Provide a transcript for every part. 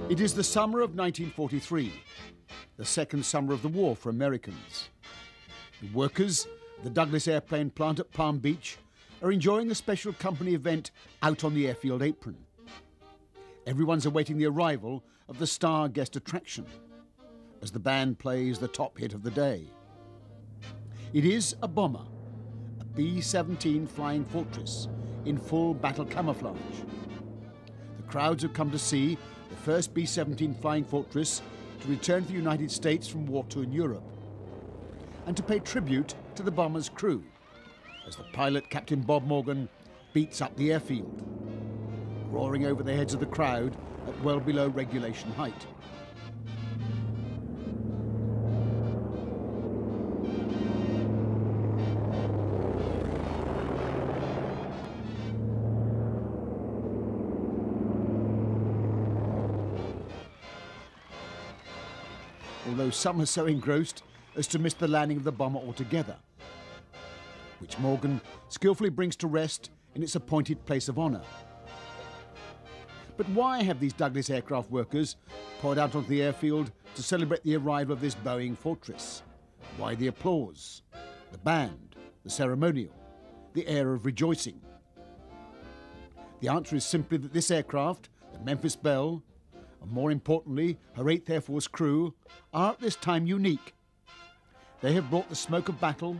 It is the summer of 1943, the second summer of the war for Americans. The workers at the Douglas Airplane Plant at Palm Beach are enjoying a special company event out on the airfield apron. Everyone's awaiting the arrival of the star guest attraction as the band plays the top hit of the day. It is a bomber, a B-17 Flying Fortress in full battle camouflage. The crowds have come to see the first B-17 Flying Fortress to return to the United States from war-torn Europe, and to pay tribute to the bomber's crew as the pilot, Captain Bob Morgan, beats up the airfield, roaring over the heads of the crowd at well below regulation height. Although some are so engrossed as to miss the landing of the bomber altogether, which Morgan skillfully brings to rest in its appointed place of honour. But why have these Douglas aircraft workers poured out onto the airfield to celebrate the arrival of this Boeing Fortress? Why the applause, the band, the ceremonial, the air of rejoicing? The answer is simply that this aircraft, the Memphis Belle, and more importantly, her 8th Air Force crew, are at this time unique. They have brought the smoke of battle,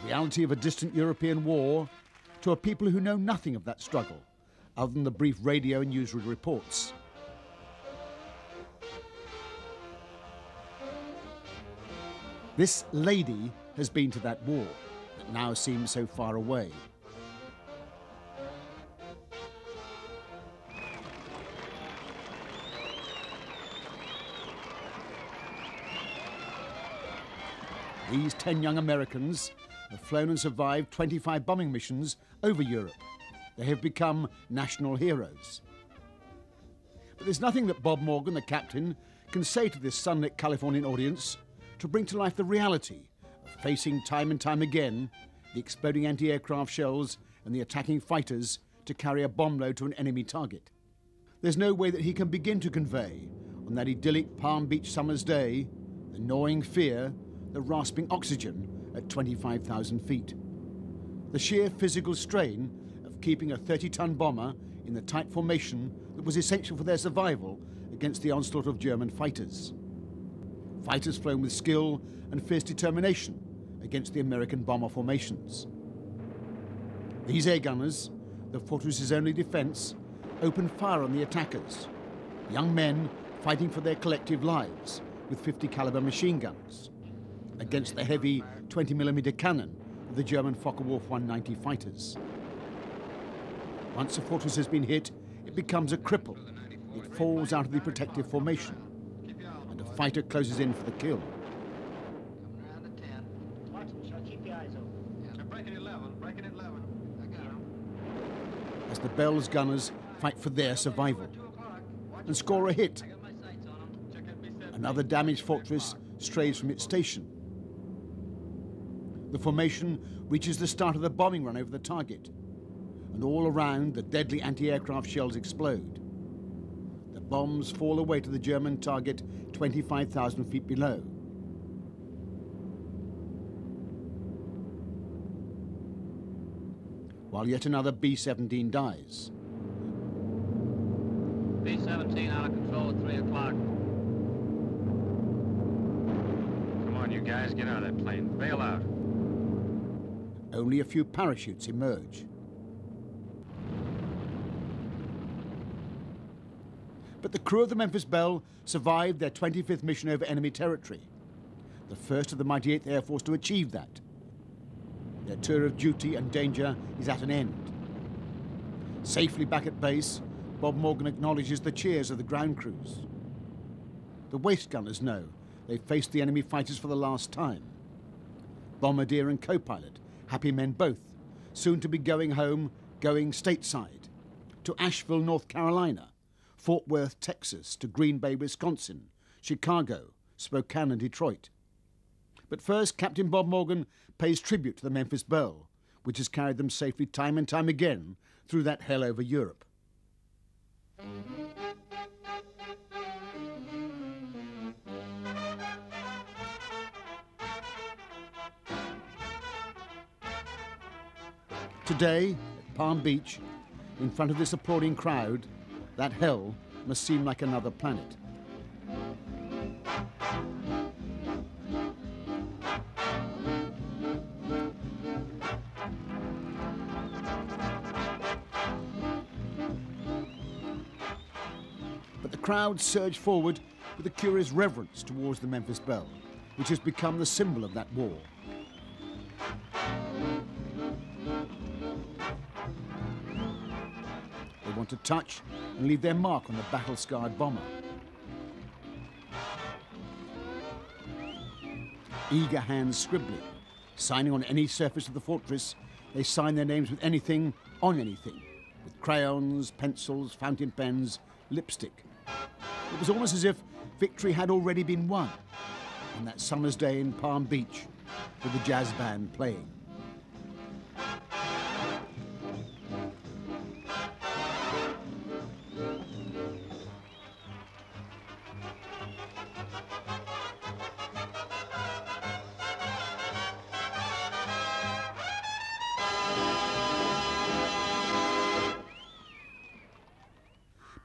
the reality of a distant European war, to a people who know nothing of that struggle, other than the brief radio and newsreel reports. This lady has been to that war that now seems so far away. These 10 young Americans have flown and survived 25 bombing missions over Europe. They have become national heroes. But there's nothing that Bob Morgan, the captain, can say to this sunlit Californian audience to bring to life the reality of facing time and time again the exploding anti-aircraft shells and the attacking fighters to carry a bomb load to an enemy target. There's no way that he can begin to convey, on that idyllic Palm Beach summer's day, the gnawing fear, the rasping oxygen at 25,000 feet. The sheer physical strain of keeping a 30-ton bomber in the tight formation that was essential for their survival against the onslaught of German fighters. Fighters flown with skill and fierce determination against the American bomber formations. These air gunners, the fortress's only defense, opened fire on the attackers, young men fighting for their collective lives with 50 caliber machine guns, against the heavy 20mm cannon of the German Focke-Wulf 190 fighters. Once a fortress has been hit, it becomes a cripple. It falls out of the protective formation, and a fighter closes in for the kill. As the Belle's gunners fight for their survival and score a hit, another damaged fortress strays from its station. The formation reaches the start of the bombing run over the target, and all around the deadly anti-aircraft shells explode. The bombs fall away to the German target 25,000 feet below. While yet another B-17 dies. B-17 out of control at 3 o'clock. Come on, you guys, get out of that plane. Bail out. Only a few parachutes emerge. But the crew of the Memphis Belle survived their 25th mission over enemy territory, the first of the mighty 8th Air Force to achieve that. Their tour of duty and danger is at an end. Safely back at base, Bob Morgan acknowledges the cheers of the ground crews. The waist gunners know they've faced the enemy fighters for the last time. Bombardier and co-pilot, happy men both, soon to be going home, going stateside, to Asheville, North Carolina, Fort Worth, Texas, to Green Bay, Wisconsin, Chicago, Spokane and Detroit. But first, Captain Bob Morgan pays tribute to the Memphis Belle, which has carried them safely time and time again through that hell over Europe. Today, at Palm Beach, in front of this applauding crowd, that hell must seem like another planet. But the crowd surged forward with a curious reverence towards the Memphis Belle, which has become the symbol of that war. They want to touch and leave their mark on the battle-scarred bomber. Eager hands scribbling, signing on any surface of the fortress. They sign their names with anything on anything, with crayons, pencils, fountain pens, lipstick. It was almost as if victory had already been won on that summer's day in Palm Beach with the jazz band playing.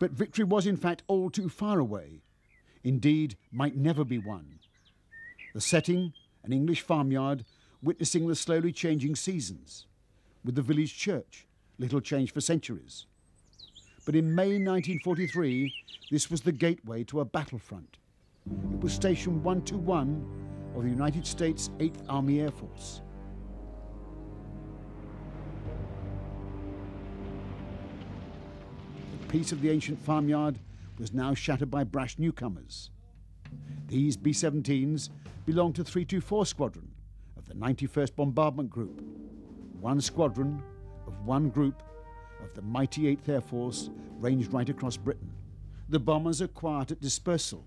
But victory was in fact all too far away, indeed might never be won. The setting, an English farmyard, witnessing the slowly changing seasons, with the village church, little changed for centuries. But in May 1943, this was the gateway to a battlefront. It was Station 121 of the United States 8th Army Air Force. The peace of the ancient farmyard was now shattered by brash newcomers. These B-17s belonged to 324 Squadron of the 91st Bombardment Group, one squadron of one group of the mighty 8th Air Force ranged right across Britain. The bombers are quiet at dispersal,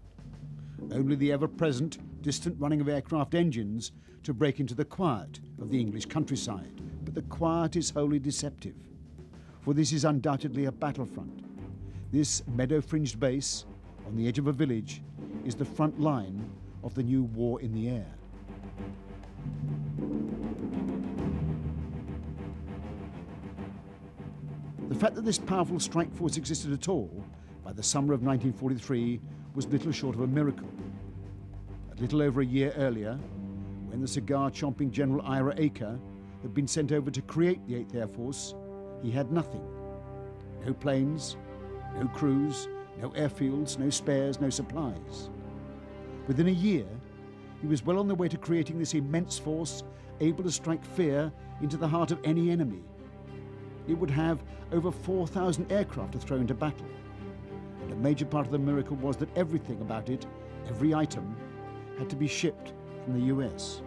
only the ever-present distant running of aircraft engines to break into the quiet of the English countryside. But the quiet is wholly deceptive, for this is undoubtedly a battlefront. This meadow-fringed base on the edge of a village is the front line of the new war in the air. The fact that this powerful strike force existed at all by the summer of 1943 was little short of a miracle. A little over a year earlier, when the cigar-chomping General Ira Eaker had been sent over to create the 8th Air Force, he had nothing. No planes, no crews, no airfields, no spares, no supplies. Within a year, he was well on the way to creating this immense force able to strike fear into the heart of any enemy. It would have over 4,000 aircraft to throw into battle. And a major part of the miracle was that everything about it, every item, had to be shipped from the US.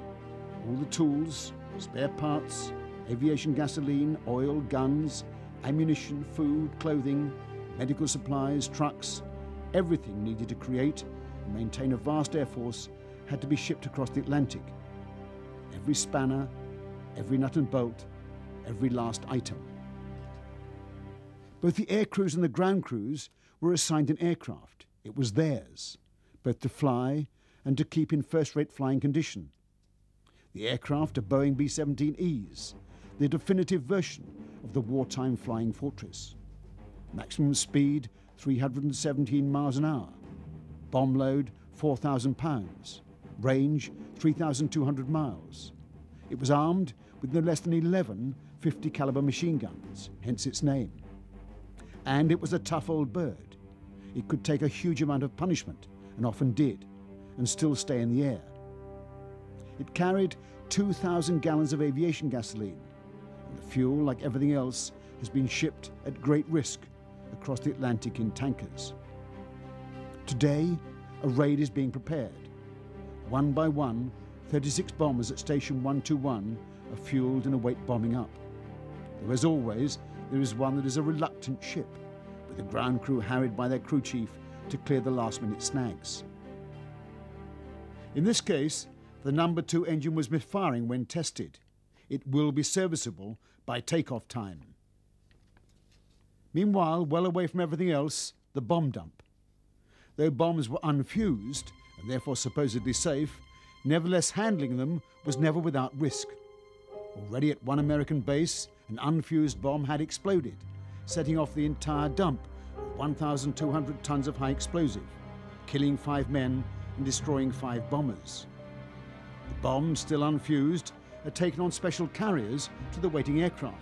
All the tools, spare parts, aviation gasoline, oil, guns, ammunition, food, clothing, medical supplies, trucks, everything needed to create and maintain a vast air force had to be shipped across the Atlantic. Every spanner, every nut and bolt, every last item. Both the air crews and the ground crews were assigned an aircraft. It was theirs, both to fly and to keep in first-rate flying condition. The aircraft are Boeing B-17Es, the definitive version of the wartime flying fortress. Maximum speed, 317 miles an hour. Bomb load, 4,000 pounds. Range, 3,200 miles. It was armed with no less than 11 50 caliber machine guns, hence its name. And it was a tough old bird. It could take a huge amount of punishment, and often did, and still stay in the air. It carried 2,000 gallons of aviation gasoline, and the fuel, like everything else, has been shipped at great risk across the Atlantic in tankers. Today, a raid is being prepared. One by one, 36 bombers at Station 121 are fueled and await bombing up. Though as always, there is one that is a reluctant ship, with the ground crew harried by their crew chief to clear the last-minute snags. In this case, the number 2 engine was misfiring when tested. It will be serviceable by takeoff time. Meanwhile, well away from everything else, the bomb dump. Though bombs were unfused, and therefore supposedly safe, nevertheless handling them was never without risk. Already at one American base, An unfused bomb had exploded, setting off the entire dump of 1,200 tons of high explosive, killing 5 men and destroying 5 bombers. The bombs, still unfused, are taken on special carriers to the waiting aircraft.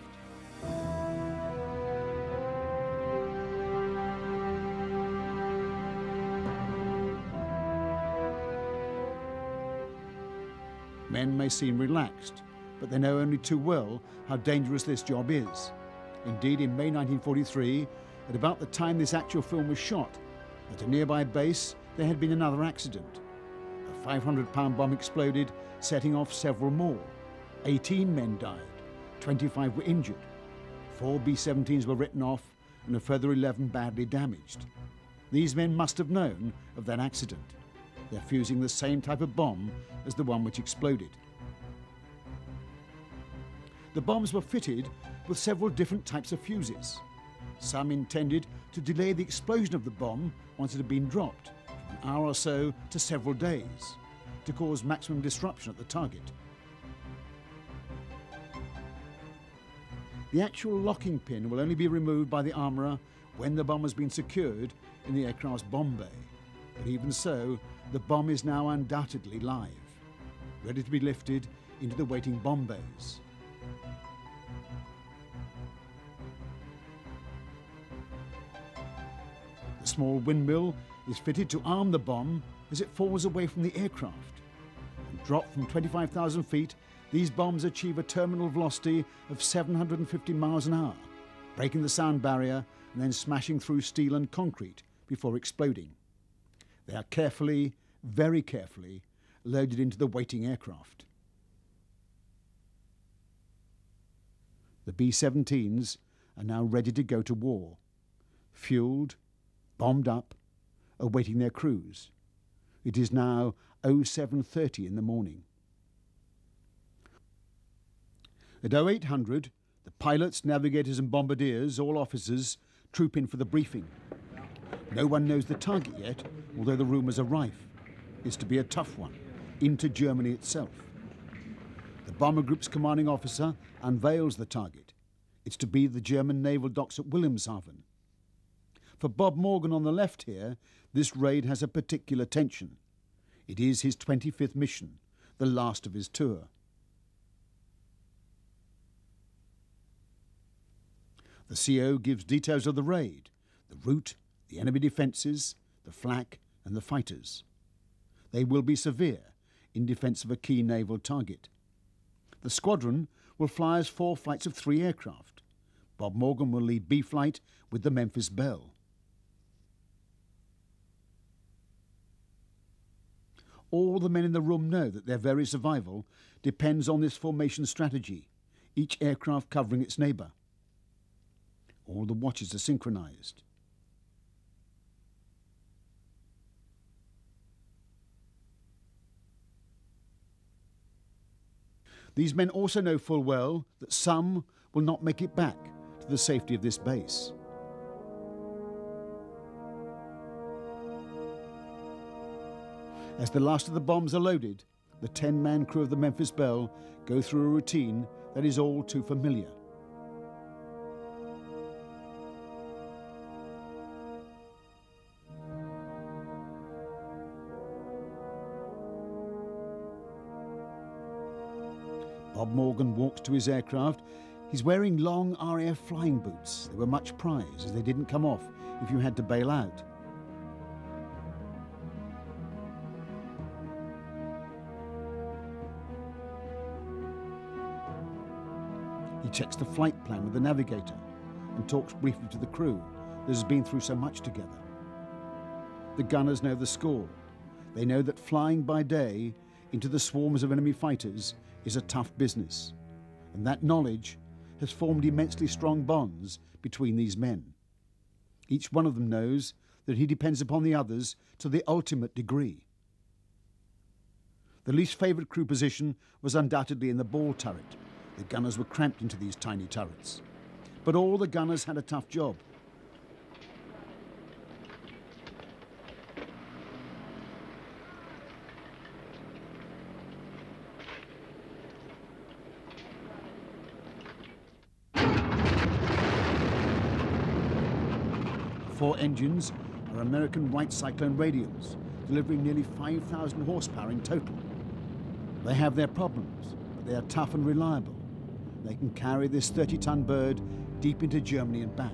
Men may seem relaxed, but they know only too well how dangerous this job is. Indeed, in May 1943, at about the time this actual film was shot, at a nearby base there had been another accident. A 500-pound bomb exploded, setting off several more. 18 men died, 25 were injured, 4 B-17s were written off, and a further 11 badly damaged. These men must have known of that accident. They're fusing the same type of bomb as the one which exploded. The bombs were fitted with several different types of fuses. Some intended to delay the explosion of the bomb once it had been dropped, from an hour or so to several days, to cause maximum disruption at the target. The actual locking pin will only be removed by the armourer when the bomb has been secured in the aircraft's bomb bay. But even so, the bomb is now undoubtedly live, ready to be lifted into the waiting bomb bays. The small windmill is fitted to arm the bomb as it falls away from the aircraft. And dropped from 25,000 feet, these bombs achieve a terminal velocity of 750 miles an hour, breaking the sound barrier and then smashing through steel and concrete before exploding. They are carefully, very carefully, loaded into the waiting aircraft. The B-17s are now ready to go to war, fueled, bombed up, awaiting their crews. It is now 07:30 in the morning. At 0800, the pilots, navigators and bombardiers, all officers, troop in for the briefing. No one knows the target yet, although the rumours are rife. It's to be a tough one, into Germany itself. The bomber group's commanding officer unveils the target. It's to be the German naval docks at Wilhelmshaven. For Bob Morgan on the left here, this raid has a particular tension. It is his 25th mission, the last of his tour. The CO gives details of the raid, the route, the enemy defences, the flak and the fighters. They will be severe in defence of a key naval target. The squadron will fly as 4 flights of 3 aircraft. Bob Morgan will lead B flight with the Memphis Belle. All the men in the room know that their very survival depends on this formation strategy, each aircraft covering its neighbour. All the watches are synchronised. These men also know full well that some will not make it back to the safety of this base. As the last of the bombs are loaded, the 10-man crew of the Memphis Belle go through a routine that is all too familiar. Bob Morgan walks to his aircraft. He's wearing long RAF flying boots. They were much prized as they didn't come off if you had to bail out. He checks the flight plan with the navigator and talks briefly to the crew that has been through so much together. The gunners know the score. They know that flying by day into the swarms of enemy fighters is a tough business, and that knowledge has formed immensely strong bonds between these men. Each one of them knows that he depends upon the others to the ultimate degree. The least favoured crew position was undoubtedly in the ball turret. The gunners were cramped into these tiny turrets. But all the gunners had a tough job. 4 engines are American Wright Cyclone radials, delivering nearly 5,000 horsepower in total. They have their problems, but they are tough and reliable. They can carry this 30-ton bird deep into Germany and back.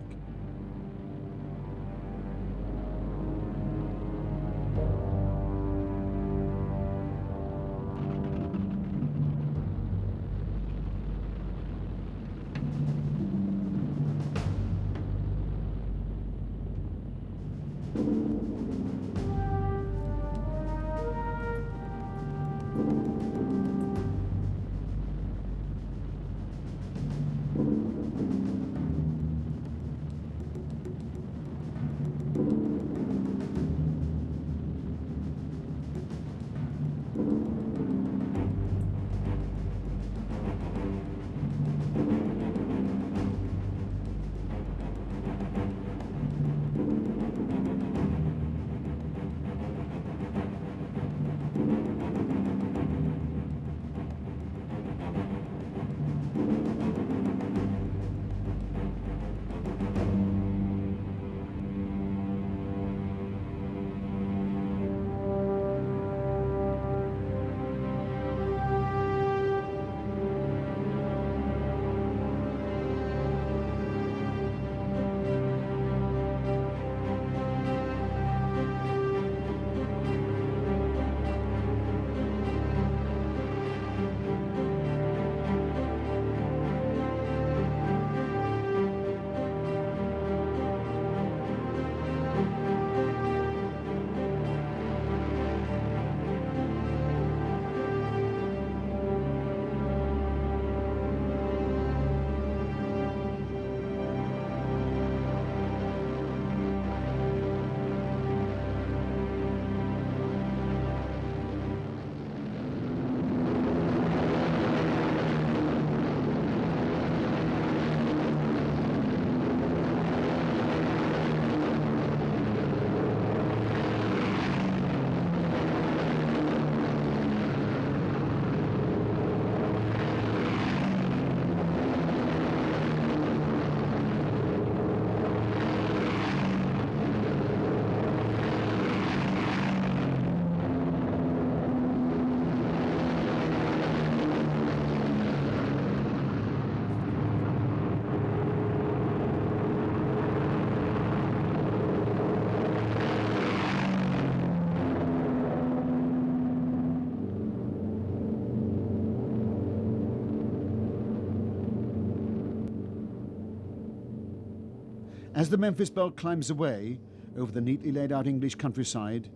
As the Memphis Belle climbs away over the neatly laid out English countryside,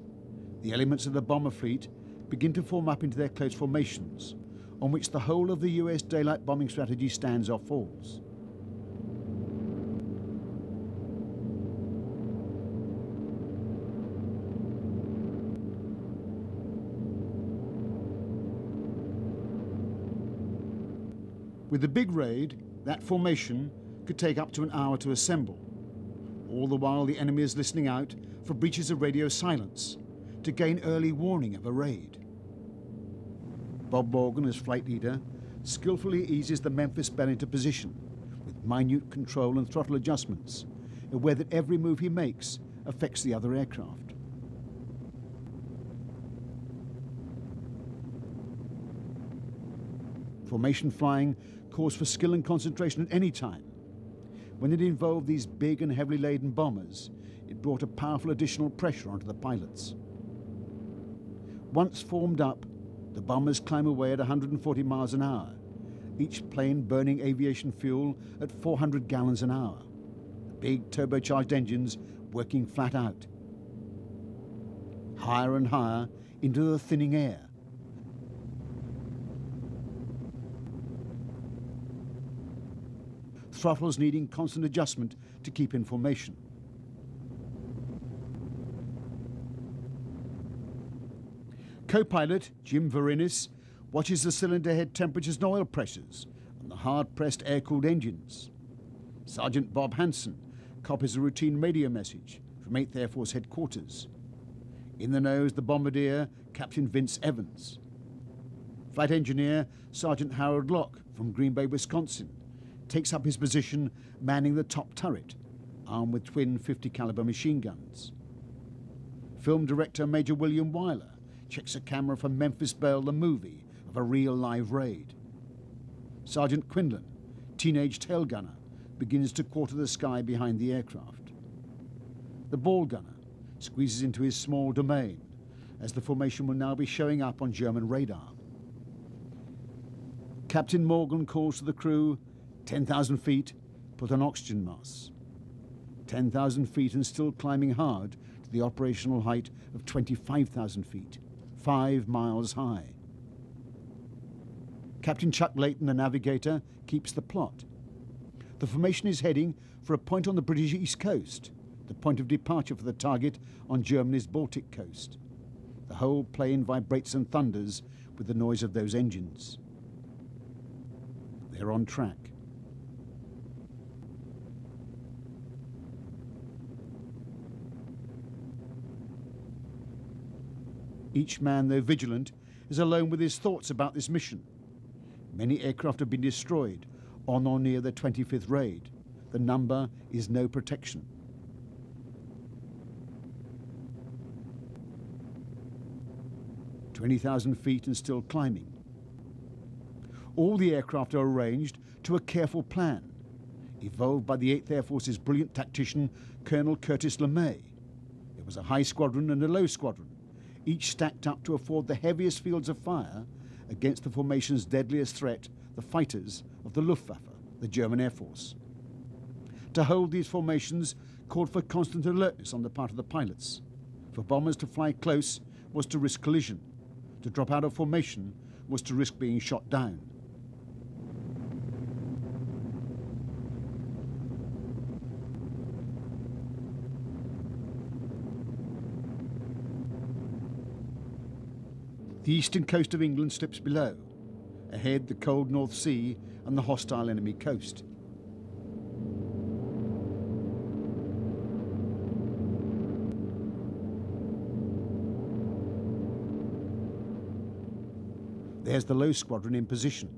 the elements of the bomber fleet begin to form up into their close formations, on which the whole of the US daylight bombing strategy stands or falls. With the big raid, that formation could take up to an hour to assemble. All the while the enemy is listening out for breaches of radio silence to gain early warning of a raid. Bob Morgan, as flight leader, skillfully eases the Memphis Belle into position with minute control and throttle adjustments, aware that every move he makes affects the other aircraft. Formation flying calls for skill and concentration at any time. When it involved these big and heavily laden bombers, it brought a powerful additional pressure onto the pilots. Once formed up, the bombers climb away at 140 miles an hour, each plane burning aviation fuel at 400 gallons an hour, the big turbocharged engines working flat out. Higher and higher into the thinning air. Throttles needing constant adjustment to keep in formation. Co-pilot Jim Verinis watches the cylinder head temperatures and oil pressures on the hard-pressed air-cooled engines. Sergeant Bob Hansen copies a routine radio message from 8th Air Force headquarters. In the nose, the bombardier, Captain Vince Evans. Flight engineer Sergeant Harold Locke from Green Bay, Wisconsin, takes up his position manning the top turret, armed with twin 50 caliber machine guns. Film director Major William Wyler checks a camera for Memphis Belle the movie of a real live raid. Sergeant Quinlan, teenage tail gunner, begins to quarter the sky behind the aircraft. The ball gunner squeezes into his small domain as the formation will now be showing up on German radar. Captain Morgan calls to the crew, 10,000 feet, put on oxygen masks. 10,000 feet and still climbing hard to the operational height of 25,000 feet, 5 miles high. Captain Chuck Layton, the navigator, keeps the plot. The formation is heading for a point on the British East Coast, the point of departure for the target on Germany's Baltic coast. The whole plane vibrates and thunders with the noise of those engines. They're on track. Each man, though vigilant, is alone with his thoughts about this mission. Many aircraft have been destroyed on or near the 25th raid. The number is no protection. "20,000 feet and still climbing. All the aircraft are arranged to a careful plan, evolved by the 8th Air Force's brilliant tactician, Colonel Curtis LeMay. There was a high squadron and a low squadron, each stacked up to afford the heaviest fields of fire against the formation's deadliest threat, the fighters of the Luftwaffe, the German Air Force. To hold these formations called for constant alertness on the part of the pilots. For bombers to fly close was to risk collision. To drop out of formation was to risk being shot down. The eastern coast of England slips below. Ahead, the cold North Sea and the hostile enemy coast. There's the low squadron in position.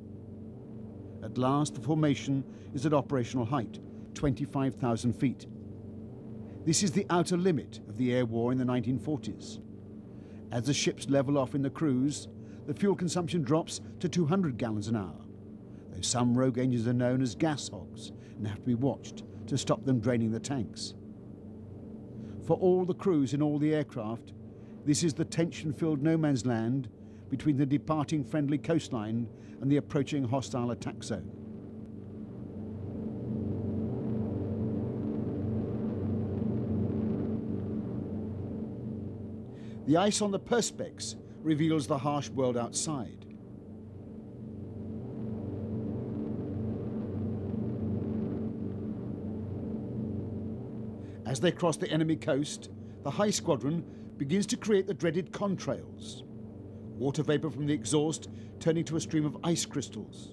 At last, the formation is at operational height, 25,000 feet. This is the outer limit of the air war in the 1940s. As the ships level off in the cruise, the fuel consumption drops to 200 gallons an hour, though some rogue engines are known as gas hogs and have to be watched to stop them draining the tanks. For all the crews in all the aircraft, this is the tension-filled no man's land between the departing friendly coastline and the approaching hostile attack zone. The ice on the perspex reveals the harsh world outside. As they cross the enemy coast, the high squadron begins to create the dreaded contrails. Water vapor from the exhaust turning to a stream of ice crystals.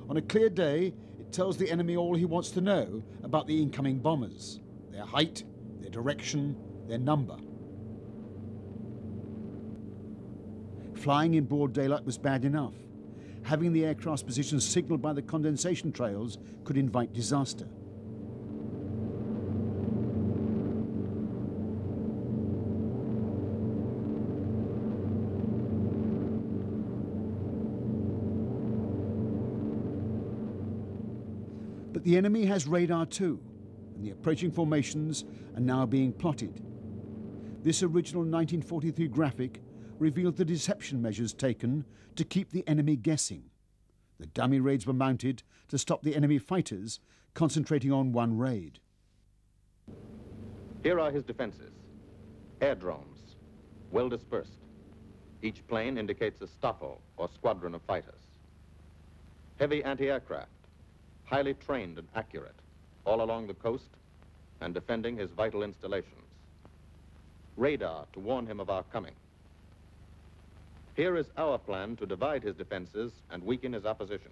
On a clear day, it tells the enemy all he wants to know about the incoming bombers, their height, their direction, their number. Flying in broad daylight was bad enough. Having the aircraft's position signaled by the condensation trails could invite disaster. But the enemy has radar too, and the approaching formations are now being plotted. This original 1943 graphic revealed the deception measures taken to keep the enemy guessing. The dummy raids were mounted to stop the enemy fighters concentrating on one raid. Here are his defenses. Airdromes, well dispersed. Each plane indicates a Staffo, or squadron of fighters. Heavy anti-aircraft, highly trained and accurate, all along the coast and defending his vital installations. Radar to warn him of our coming. Here is our plan to divide his defenses and weaken his opposition.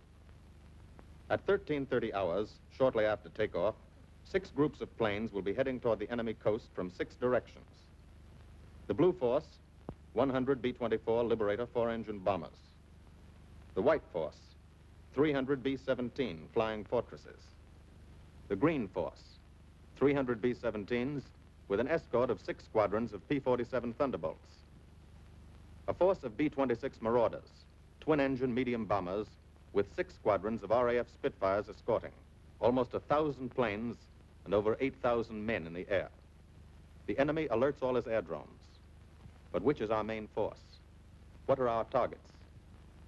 At 13:30 hours, shortly after takeoff, 6 groups of planes will be heading toward the enemy coast from 6 directions. The Blue Force, 100 B-24 Liberator 4-engine bombers. The White Force, 300 B-17 Flying Fortresses. The Green Force, 300 B-17s with an escort of 6 squadrons of P-47 Thunderbolts. A force of B-26 Marauders, twin-engine medium bombers with 6 squadrons of RAF Spitfires escorting. Almost 1,000 planes and over 8,000 men in the air. The enemy alerts all his airdromes. But which is our main force? What are our targets?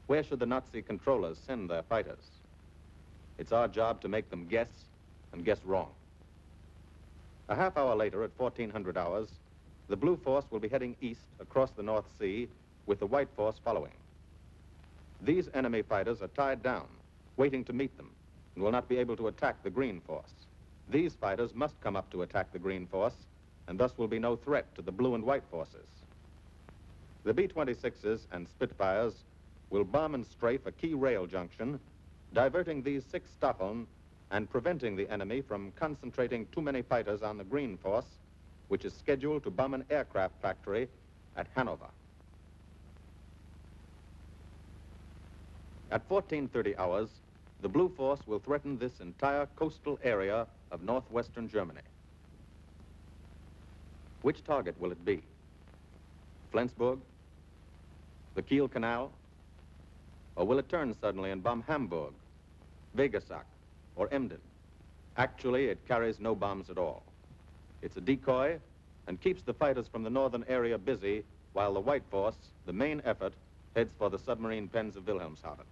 Where should the Nazi controllers send their fighters? It's our job to make them guess, and guess wrong. A half hour later, at 1400 hours, the Blue Force will be heading east across the North Sea with the White Force following. These enemy fighters are tied down, waiting to meet them, and will not be able to attack the Green Force. These fighters must come up to attack the Green Force, and thus will be no threat to the Blue and White Forces. The B-26s and Spitfires will bomb and strafe a key rail junction, diverting these 6 Staffeln and preventing the enemy from concentrating too many fighters on the Green Force, which is scheduled to bomb an aircraft factory at Hanover. At 1430 hours, the Blue Force will threaten this entire coastal area of northwestern Germany. Which target will it be? Flensburg? The Kiel Canal? Or will it turn suddenly and bomb Hamburg, Wegesack, or Emden? Actually, it carries no bombs at all. It's a decoy and keeps the fighters from the northern area busy while the White Force, the main effort, heads for the submarine pens of Wilhelmshaven.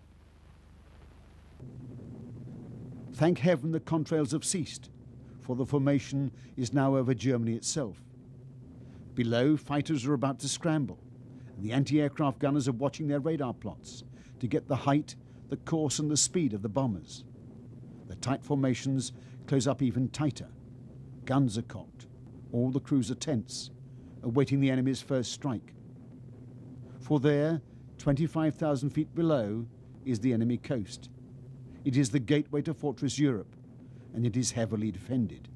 Thank heaven the contrails have ceased, for the formation is now over Germany itself. Below, fighters are about to scramble, and the anti-aircraft gunners are watching their radar plots to get the height, the course and the speed of the bombers. The tight formations close up even tighter. Guns are cocked. All the crews are tense, awaiting the enemy's first strike. For there, 25,000 feet below, is the enemy coast. It is the gateway to Fortress Europe, and it is heavily defended.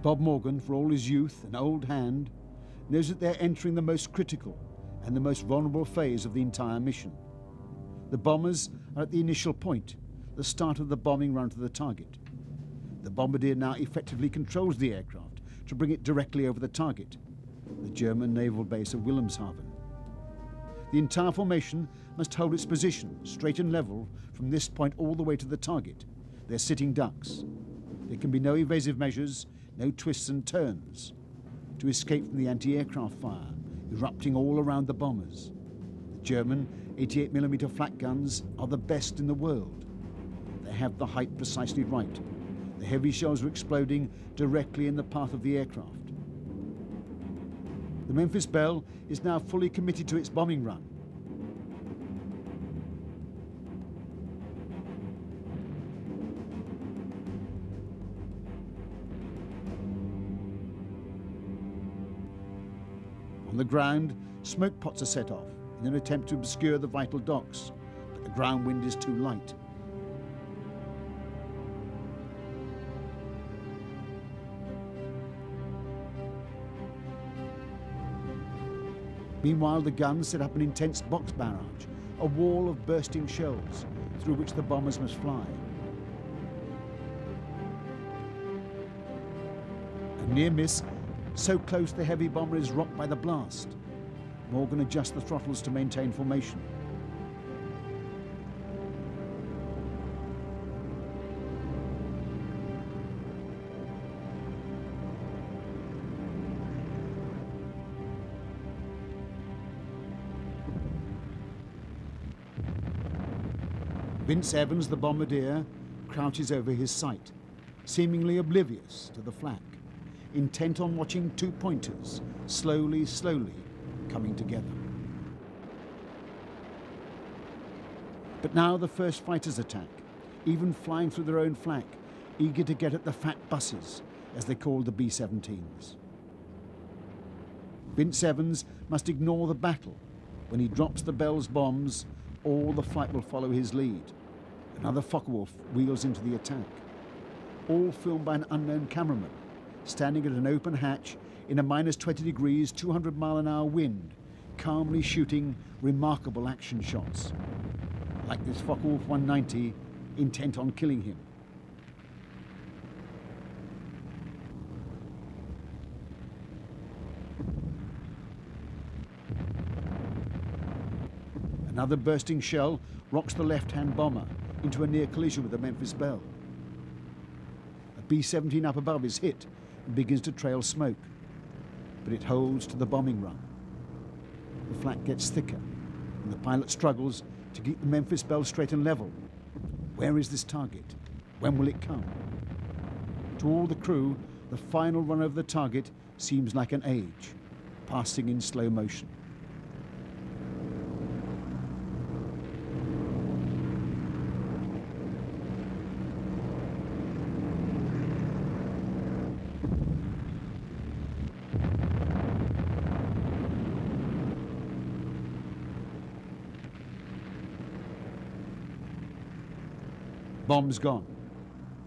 Bob Morgan, for all his youth and old hand, knows that they're entering the most critical and the most vulnerable phase of the entire mission. The bombers are at the initial point, the start of the bombing run to the target. The bombardier now effectively controls the aircraft to bring it directly over the target, the German naval base of Wilhelmshaven. The entire formation must hold its position straight and level from this point all the way to the target. They're sitting ducks. There can be no evasive measures, no twists and turns to escape from the anti-aircraft fire erupting all around the bombers. The German 88mm flak guns are the best in the world. They have the height precisely right. The heavy shells are exploding directly in the path of the aircraft. The Memphis Belle is now fully committed to its bombing run. On the ground, smoke pots are set off in an attempt to obscure the vital docks, but the ground wind is too light. Meanwhile, the guns set up an intense box barrage, a wall of bursting shells through which the bombers must fly. A near miss, so close the heavy bomber is rocked by the blast. Morgan adjusts the throttles to maintain formation. Vince Evans, the bombardier, crouches over his sight, seemingly oblivious to the flak, intent on watching 2 pointers slowly coming together. But now the first fighters attack, even flying through their own flak, eager to get at the fat buses, as they called the B-17s. Vince Evans must ignore the battle. When he drops the Belle's bombs, all the flight will follow his lead. Another Focke-Wulf wheels into the attack. All filmed by an unknown cameraman, standing at an open hatch in a -20 degrees, 200-mile-an-hour wind, calmly shooting remarkable action shots. Like this Focke-Wulf 190, intent on killing him, Another bursting shell rocks the left-hand bomber into a near collision with the Memphis Belle. A B-17 up above is hit and begins to trail smoke, but it holds to the bombing run. The flak gets thicker, and the pilot struggles to keep the Memphis Belle straight and level. Where is this target? When will it come? To all the crew, the final run over the target seems like an age, passing in slow motion. Bombs gone.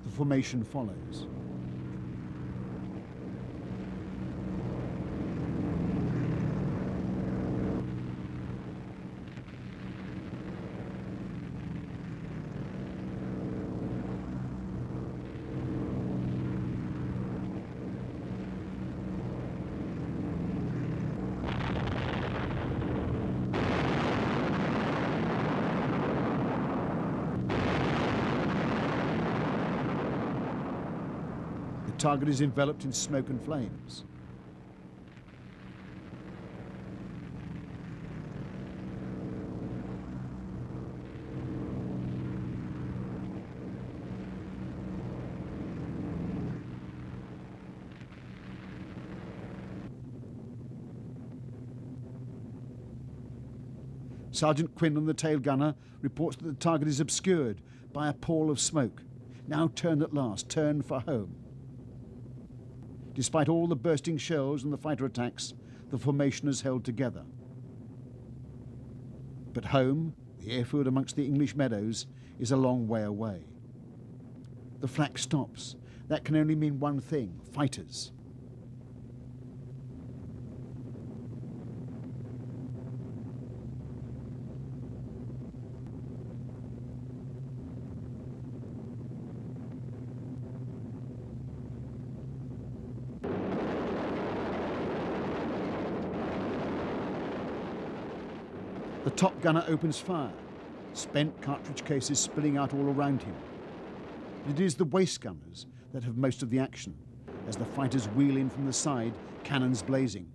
The formation follows. The target is enveloped in smoke and flames. Sergeant Quinlan, the tail gunner, reports that the target is obscured by a pall of smoke. Now turned at last, turned for home. Despite all the bursting shells and the fighter attacks, the formation has held together. But home, the airfield amongst the English meadows, is a long way away. The flak stops. That can only mean one thing: fighters. The top gunner opens fire, spent cartridge cases spilling out all around him. It is the waist gunners that have most of the action, as the fighters wheel in from the side, cannons blazing.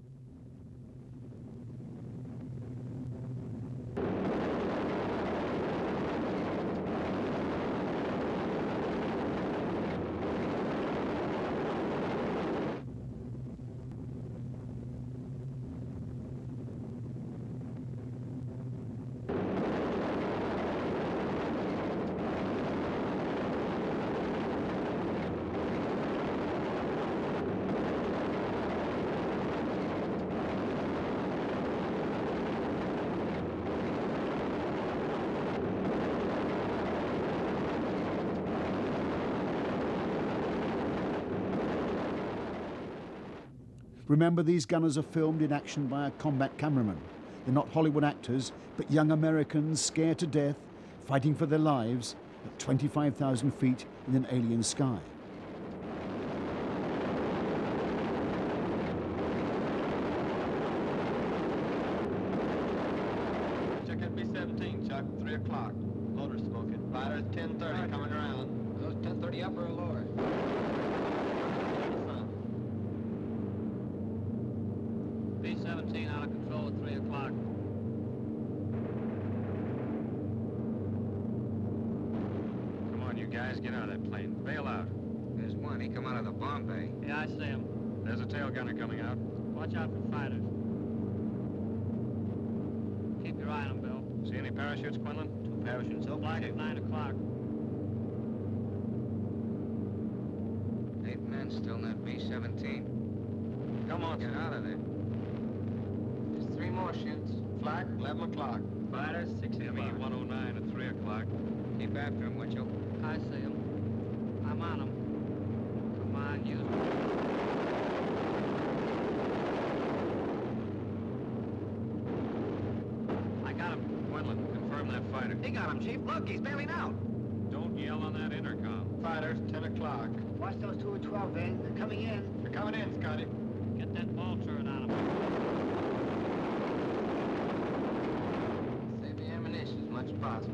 Remember, these gunners are filmed in action by a combat cameraman. They're not Hollywood actors, but young Americans scared to death, fighting for their lives at 25,000 feet in an alien sky. Check that B-17, Chuck, 3 o'clock. Loader smoking. Fighters 10:30 coming around. Those 10:30 upper or lower? B-17 out of control at 3 o'clock. Come on, you guys, get out of that plane. Bail out. There's one. He come out of the bomb bay. Yeah, I see him. There's a tail gunner coming out. Watch out for fighters. Keep your eye on them, Bill. See any parachutes, Quinlan? 2 parachutes open. Black at 9 o'clock. 8 men still in that B-17. Come on. Get out of there. There's 3 more shoots. Flak, 11 o'clock. Fighters, 6 o'clock. ME-109 at 3 o'clock. Keep after him, Mitchell. I see him. I'm on him. Come on, use me. I got him. Quinlan, confirm that fighter. He got him, Chief. Look, he's bailing out. Don't yell on that intercom. Fighters, 10 o'clock. Watch those 2 at 12, Ben. They're coming in. They're coming in, Scotty. Get that ball turret on him. Save the ammunition. possible.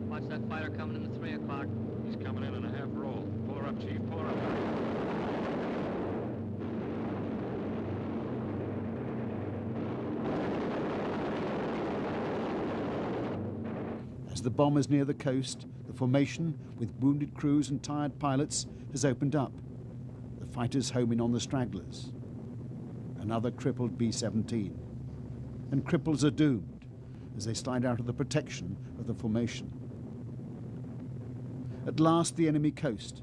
Watch that fighter coming in at 3 o'clock. He's coming in a half roll. Pull her up, Chief. Pull her up. As the bombers near the coast, the formation, with wounded crews and tired pilots, has opened up. The fighters home in on the stragglers. Another crippled B-17. And cripples are doomed as they slide out of the protection of the formation. At last, the enemy coast.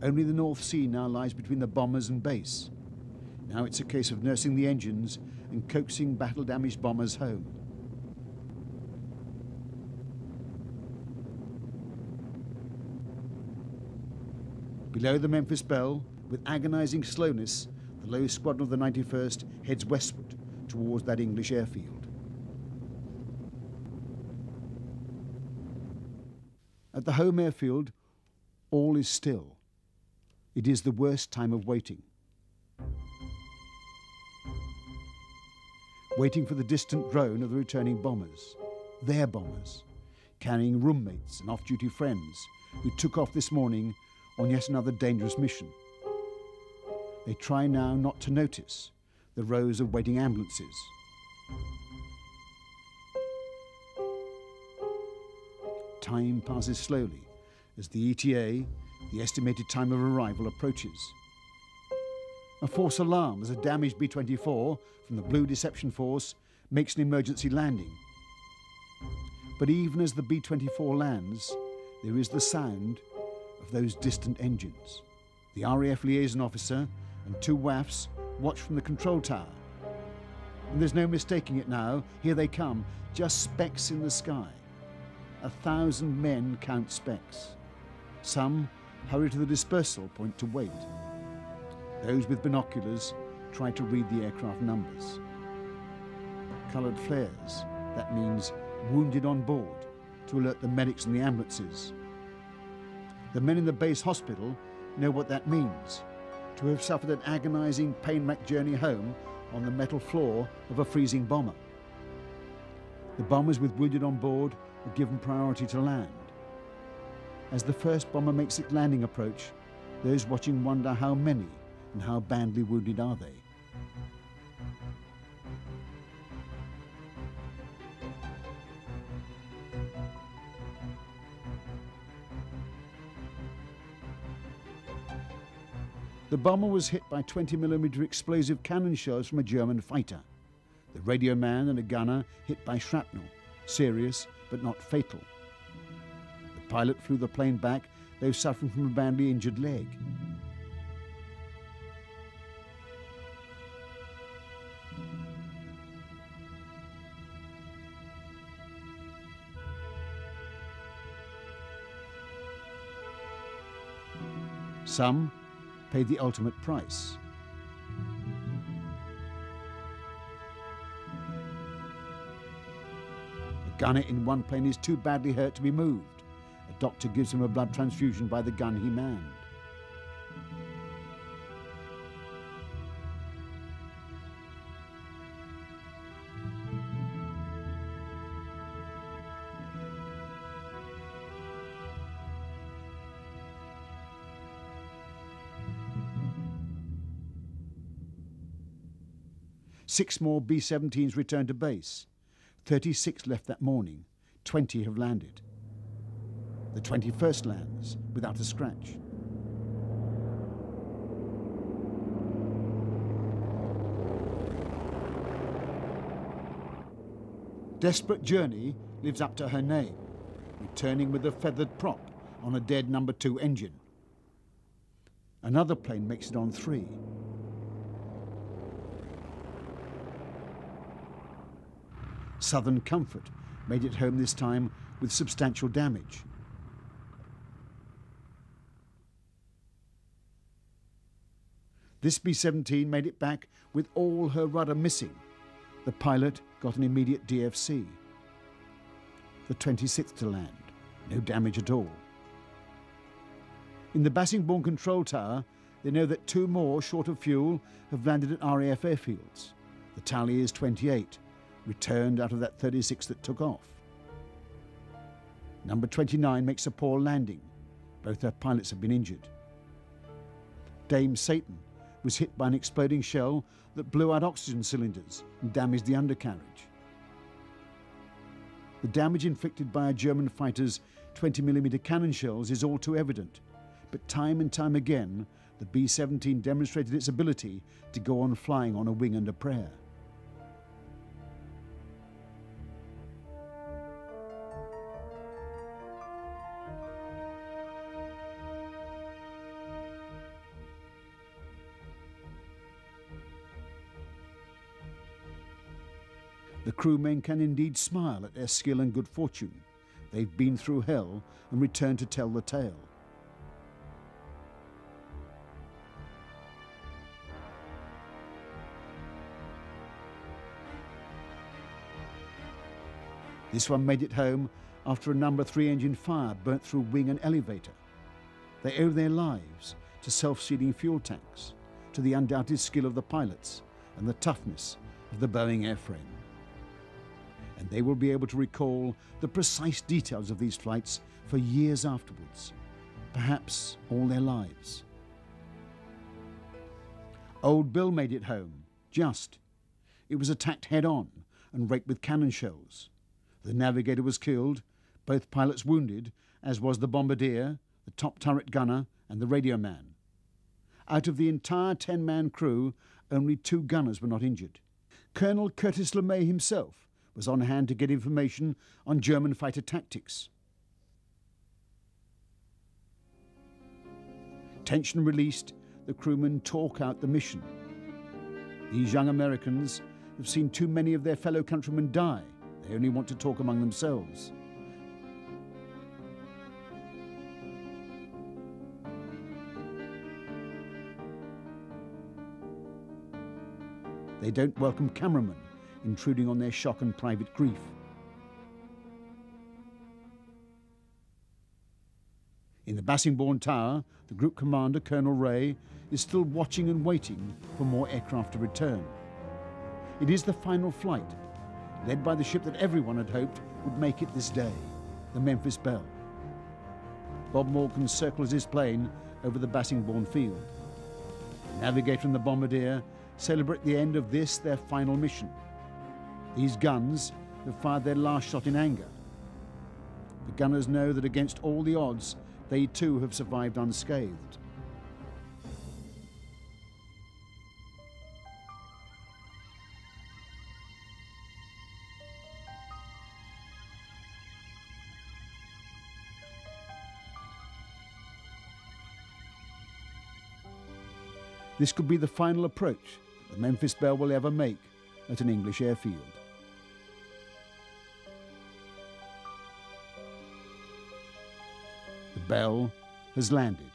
Only the North Sea now lies between the bombers and base. Now it's a case of nursing the engines and coaxing battle-damaged bombers home. Below the Memphis Belle, with agonizing slowness, the low squadron of the 91st heads westward towards that English airfield. At the home airfield, all is still. It is the worst time of waiting. Waiting for the distant drone of the returning bombers, their bombers, carrying roommates and off-duty friends who took off this morning on yet another dangerous mission. They try now not to notice the rows of waiting ambulances. Time passes slowly as the ETA, the estimated time of arrival, approaches. A false alarm as a damaged B-24 from the Blue Deception Force makes an emergency landing. But even as the B-24 lands, there is the sound of those distant engines. The RAF liaison officer and 2 WAFs watch from the control tower. And there's no mistaking it now. Here they come, just specks in the sky. 1,000 men count specks. Some hurry to the dispersal point to wait. Those with binoculars try to read the aircraft numbers. Coloured flares, that means wounded on board, to alert the medics and the ambulances. The men in the base hospital know what that means, to have suffered an agonizing, pain-racked journey home on the metal floor of a freezing bomber. The bombers with wounded on board are given priority to land. As the first bomber makes its landing approach, those watching wonder how many and how badly wounded are they. The bomber was hit by 20mm explosive cannon shells from a German fighter. The radio man and a gunner hit by shrapnel, serious but not fatal. The pilot flew the plane back, though suffering from a badly injured leg. Some paid the ultimate price. A gunner in one plane is too badly hurt to be moved. A doctor gives him a blood transfusion by the gun he manned. Six more B-17s returned to base. 36 left that morning. 20 have landed. The 21st lands without a scratch. Desperate Journey lives up to her name, returning with a feathered prop on a dead No. 2 engine. Another plane makes it on 3. Southern Comfort made it home this time with substantial damage. This B-17 made it back with all her rudder missing. The pilot got an immediate DFC. The 26th to land, no damage at all. In the Bassingbourn control tower, They know that 2 more, short of fuel, have landed at RAF airfields. The tally is 28, returned out of that 36 that took off. Number 29 makes a poor landing. Both her pilots have been injured. Dame Satan was hit by an exploding shell that blew out oxygen cylinders and damaged the undercarriage. The damage inflicted by a German fighter's 20mm cannon shells is all too evident, but time and time again the B-17 demonstrated its ability to go on flying on a wing and a prayer. The crewmen can indeed smile at their skill and good fortune. They've been through hell and returned to tell the tale. This one made it home after a number 3 engine fire burnt through wing and elevator. They owe their lives to self-sealing fuel tanks, to the undoubted skill of the pilots and the toughness of the Boeing airframe. And they will be able to recall the precise details of these flights for years afterwards, perhaps all their lives. Old Bill made it home, just. It was attacked head-on and raked with cannon shells. The navigator was killed, both pilots wounded, as was the bombardier, the top turret gunner and the radio man. Out of the entire 10-man crew, only 2 gunners were not injured. Colonel Curtis LeMay himself was on hand to get information on German fighter tactics. Tension released, the crewmen talk out the mission. These young Americans have seen too many of their fellow countrymen die. They only want to talk among themselves. They don't welcome cameramen intruding on their shock and private grief. In the Bassingbourn Tower, the group commander, Colonel Ray, is still watching and waiting for more aircraft to return. It is the final flight, led by the ship that everyone had hoped would make it this day, the Memphis Belle. Bob Morgan circles his plane over the Bassingbourn field. The navigator and the bombardier celebrate the end of this, their final mission. These guns have fired their last shot in anger. The gunners know that against all the odds, they too have survived unscathed. This could be the final approach that the Memphis Belle will ever make at an English airfield. The Belle has landed.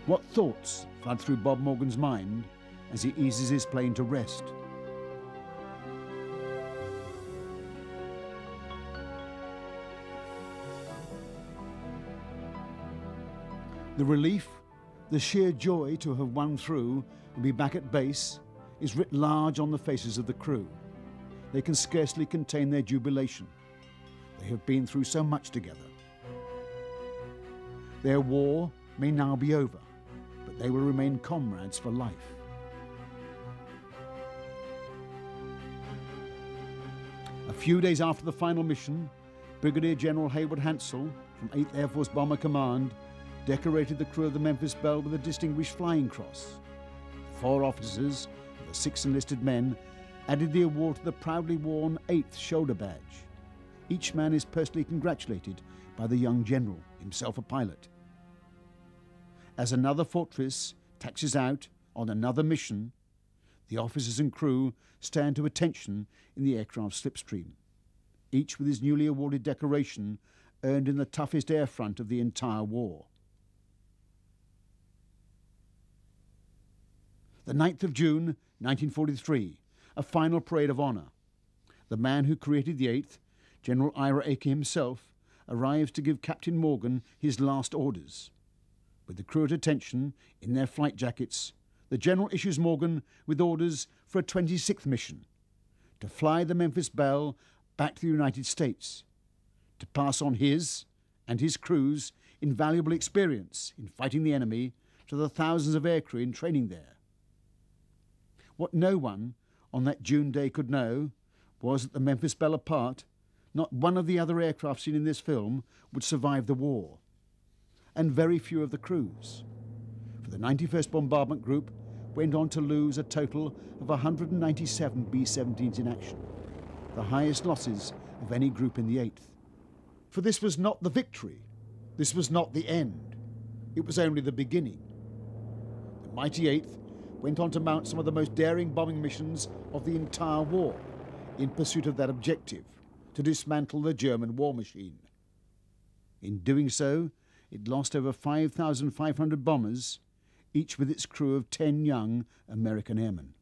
What thoughts flood through Bob Morgan's mind as he eases his plane to rest? The relief, the sheer joy to have won through and be back at base is writ large on the faces of the crew. They can scarcely contain their jubilation. They have been through so much together. Their war may now be over, but they will remain comrades for life. A few days after the final mission, Brigadier General Hayward Hansell from 8th Air Force Bomber Command decorated the crew of the Memphis Belle with a Distinguished Flying Cross. 4 officers of the 6 enlisted men added the award to the proudly worn 8th shoulder badge. Each man is personally congratulated by the young general, himself a pilot. As another fortress taxis out on another mission, the officers and crew stand to attention in the aircraft slipstream, each with his newly awarded decoration earned in the toughest air front of the entire war. The 9th of June, 1943, a final parade of honour. The man who created the 8th General Ira Aker himself arrives to give Captain Morgan his last orders. With the crew at attention, in their flight jackets, the General issues Morgan with orders for a 26th mission, to fly the Memphis Belle back to the United States, to pass on his and his crew's invaluable experience in fighting the enemy to the thousands of aircrew in training there. What no one on that June day could know was that the Memphis Belle apart, not one of the other aircraft seen in this film would survive the war, and very few of the crews. For the 91st Bombardment Group went on to lose a total of 197 B-17s in action, the highest losses of any group in the 8th. For this was not the victory, this was not the end, it was only the beginning. The mighty 8th went on to mount some of the most daring bombing missions of the entire war in pursuit of that objective, to dismantle the German war machine. In doing so, it lost over 5,500 bombers, each with its crew of 10 young American airmen.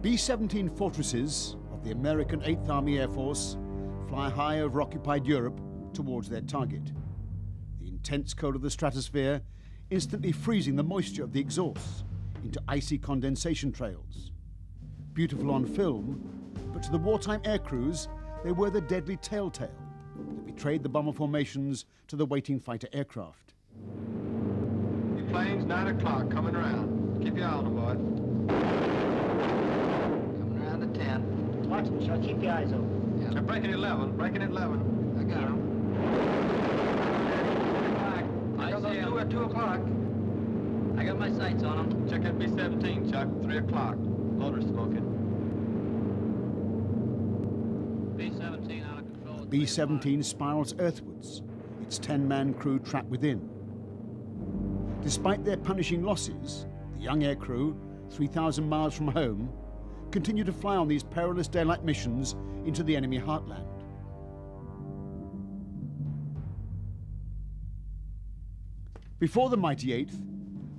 B-17 Fortresses of the American 8th Army Air Force fly high over occupied Europe towards their target. The intense cold of the stratosphere instantly freezing the moisture of the exhausts into icy condensation trails. Beautiful on film, but to the wartime aircrews, they were the deadly telltale that betrayed the bomber formations to the waiting fighter aircraft. Your plane's 9 o'clock, coming around. Keep your eye on them, boy. Coming around to 10. Watch them, Chuck. Keep your eyes open. Yeah. They're breaking 11, breaking 11. I got them. I got those 2 at 2 o'clock. I got my sights on them. Check that B-17, Chuck. 3 o'clock. Loader smoking. B-17 out of control. B-17 spirals earthwards, its 10-man crew trapped within. Despite their punishing losses, the young aircrew, 3,000 miles from home, continue to fly on these perilous daylight missions into the enemy heartland. Before the mighty 8th,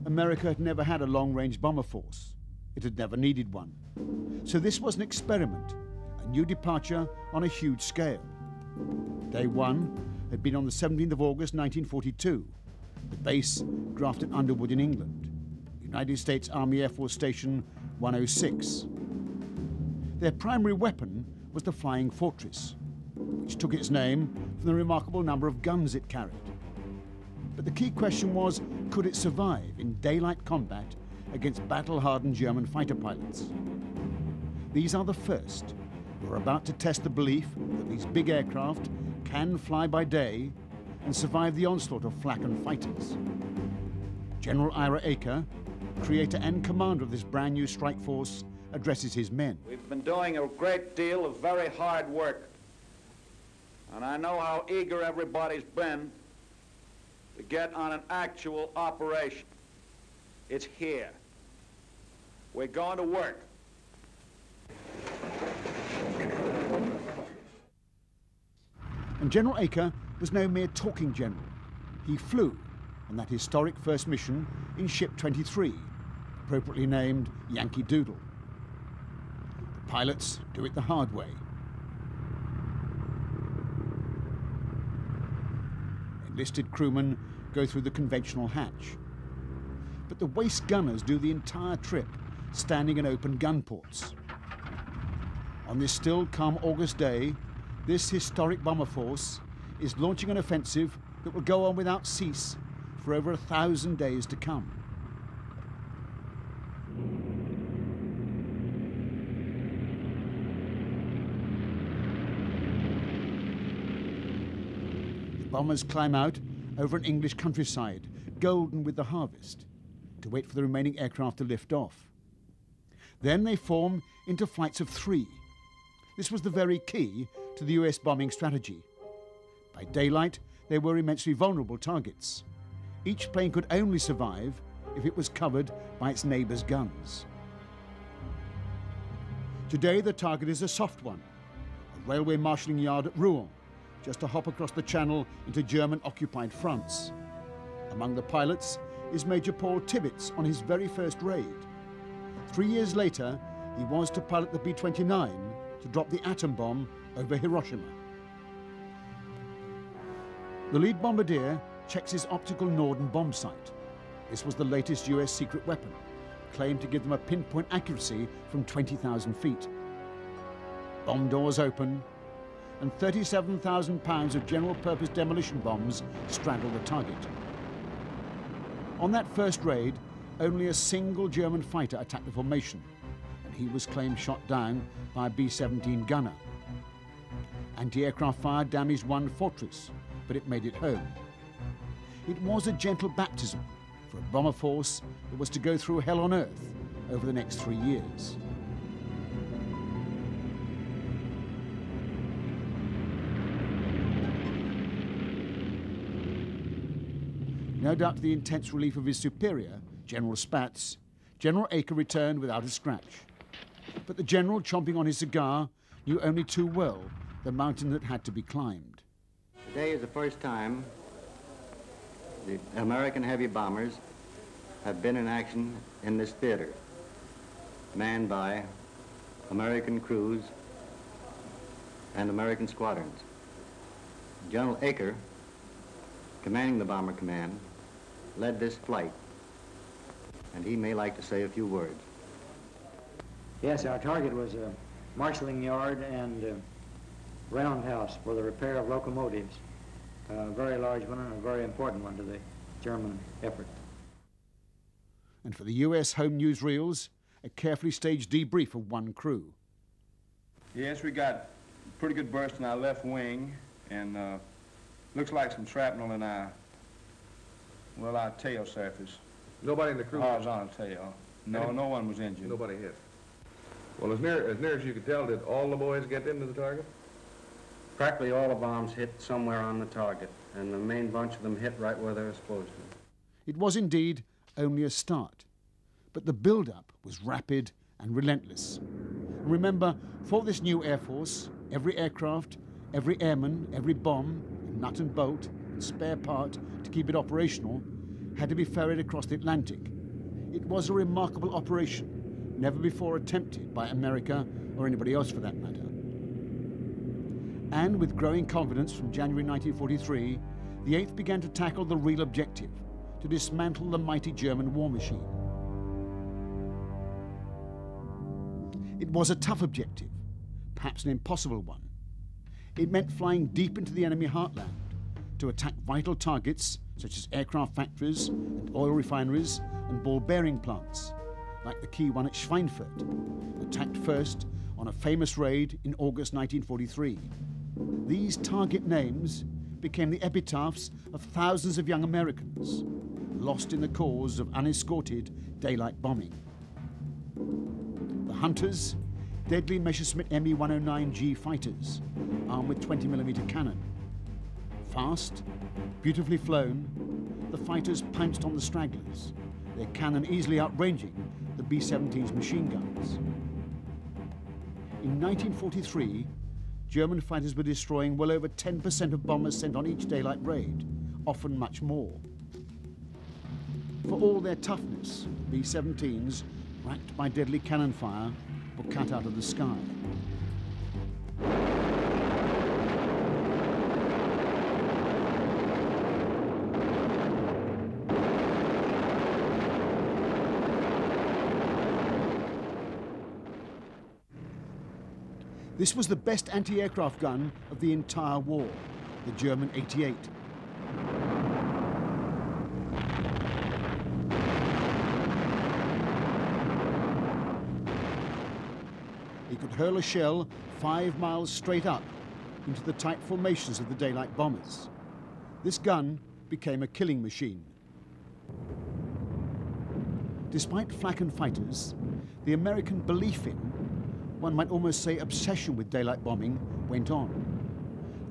America had never had a long-range bomber force. It had never needed one. So this was an experiment, a new departure on a huge scale. Day one had been on the 17th of August 1942, the base Grafton Underwood in England, United States Army Air Force Station 106. Their primary weapon was the Flying Fortress, which took its name from the remarkable number of guns it carried. But the key question was, could it survive in daylight combat against battle-hardened German fighter pilots? These are the first who are about to test the belief that these big aircraft can fly by day and survive the onslaught of flak and fighters. General Ira Aker, creator and commander of this brand new strike force, addresses his men. We've been doing a great deal of very hard work, and I know how eager everybody's been to get on an actual operation. It's here. We're going to work. And General Acre was no mere talking general. He flew on that historic first mission in Ship 23, appropriately named Yankee Doodle. The pilots do it the hard way. Enlisted crewmen go through the conventional hatch. But the waist gunners do the entire trip, standing in open gun ports. On this still calm August day, this historic bomber force is launching an offensive that will go on without cease for over 1,000 days to come. The bombers climb out over an English countryside, golden with the harvest, to wait for the remaining aircraft to lift off. Then they form into flights of 3. This was the very key to the US bombing strategy. By daylight, they were immensely vulnerable targets. Each plane could only survive if it was covered by its neighbour's guns. Today, the target is a soft one, a railway marshalling yard at Rouen, just a hop across the channel into German-occupied France. Among the pilots is Major Paul Tibbets on his very first raid. 3 years later, he was to pilot the B-29 to drop the atom bomb over Hiroshima. The lead bombardier checks his optical Norden bomb sight. This was the latest US secret weapon, claimed to give them a pinpoint accuracy from 20,000 feet. Bomb doors open, and 37,000 pounds of general-purpose demolition bombs straddle the target. On that first raid, only a single German fighter attacked the formation, and he was claimed shot down by a B-17 gunner. Anti-aircraft fire damaged one fortress, but it made it home. It was a gentle baptism for a bomber force that was to go through hell on earth over the next 3 years. No doubt to the intense relief of his superior, General Spaatz, General Acre returned without a scratch. But the general, chomping on his cigar, knew only too well the mountain that had to be climbed. Today is the first time the American heavy bombers have been in action in this theater, manned by American crews and American squadrons. General Acre, commanding the Bomber Command, led this flight, and he may like to say a few words. Yes, our target was a marshalling yard and roundhouse for the repair of locomotives. A very large one and a very important one to the German effort. And for the US home newsreels, a carefully staged debrief of one crew. Yes, we got a pretty good burst in our left wing, and looks like some shrapnel in our tail surface. Nobody in the crew? Horizontal tail. No, no one was injured. Nobody hit. Well, as near as you could tell, did all the boys get into the target? Practically all the bombs hit somewhere on the target, and the main bunch of them hit right where they were supposed to. It was indeed only a start, but the build-up was rapid and relentless. And remember, for this new Air Force, every aircraft, every airman, every bomb, nut and bolt, and spare part to keep it operational, had to be ferried across the Atlantic. It was a remarkable operation, never before attempted by America or anybody else for that matter. And with growing confidence from January 1943, the 8th began to tackle the real objective, to dismantle the mighty German war machine. It was a tough objective, perhaps an impossible one. It meant flying deep into the enemy heartland to attack vital targets such as aircraft factories and oil refineries and ball bearing plants, like the key one at Schweinfurt, attacked first on a famous raid in August 1943. These target names became the epitaphs of thousands of young Americans who lost in the cause of unescorted daylight bombing. The Hunters, deadly Messerschmitt Me-109G fighters, armed with 20mm cannon. Fast, beautifully flown, the fighters pounced on the stragglers, their cannon easily outranging the B-17's machine guns. In 1943, German fighters were destroying well over 10% of bombers sent on each daylight raid, often much more. For all their toughness, B-17s, racked by deadly cannon fire, were cut out of the sky. This was the best anti-aircraft gun of the entire war, the German 88. It could hurl a shell 5 miles straight up into the tight formations of the daylight bombers. This gun became a killing machine. Despite flak and fighters, the American belief in, one might almost say obsession with daylight bombing, went on,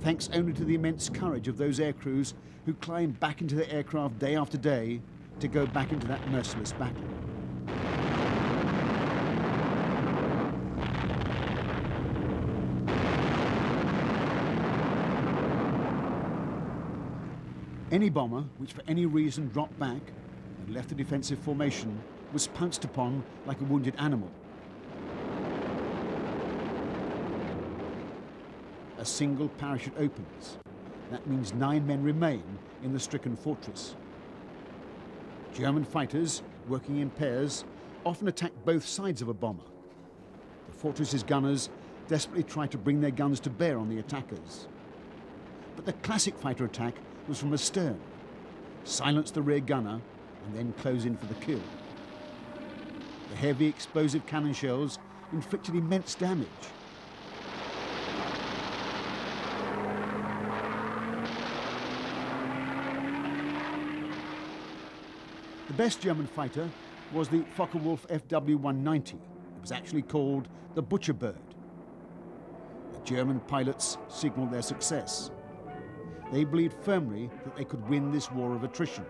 thanks only to the immense courage of those aircrews who climbed back into their aircraft day after day to go back into that merciless battle. Any bomber which for any reason dropped back and left a defensive formation was pounced upon like a wounded animal. A single parachute opens. That means 9 men remain in the stricken fortress. German fighters, working in pairs, often attack both sides of a bomber. The fortress's gunners desperately try to bring their guns to bear on the attackers. But the classic fighter attack was from astern. Silence the rear gunner and then close in for the kill. The heavy explosive cannon shells inflicted immense damage. The best German fighter was the Focke-Wulf FW-190. It was actually called the Butcher Bird. The German pilots signaled their success. They believed firmly that they could win this war of attrition.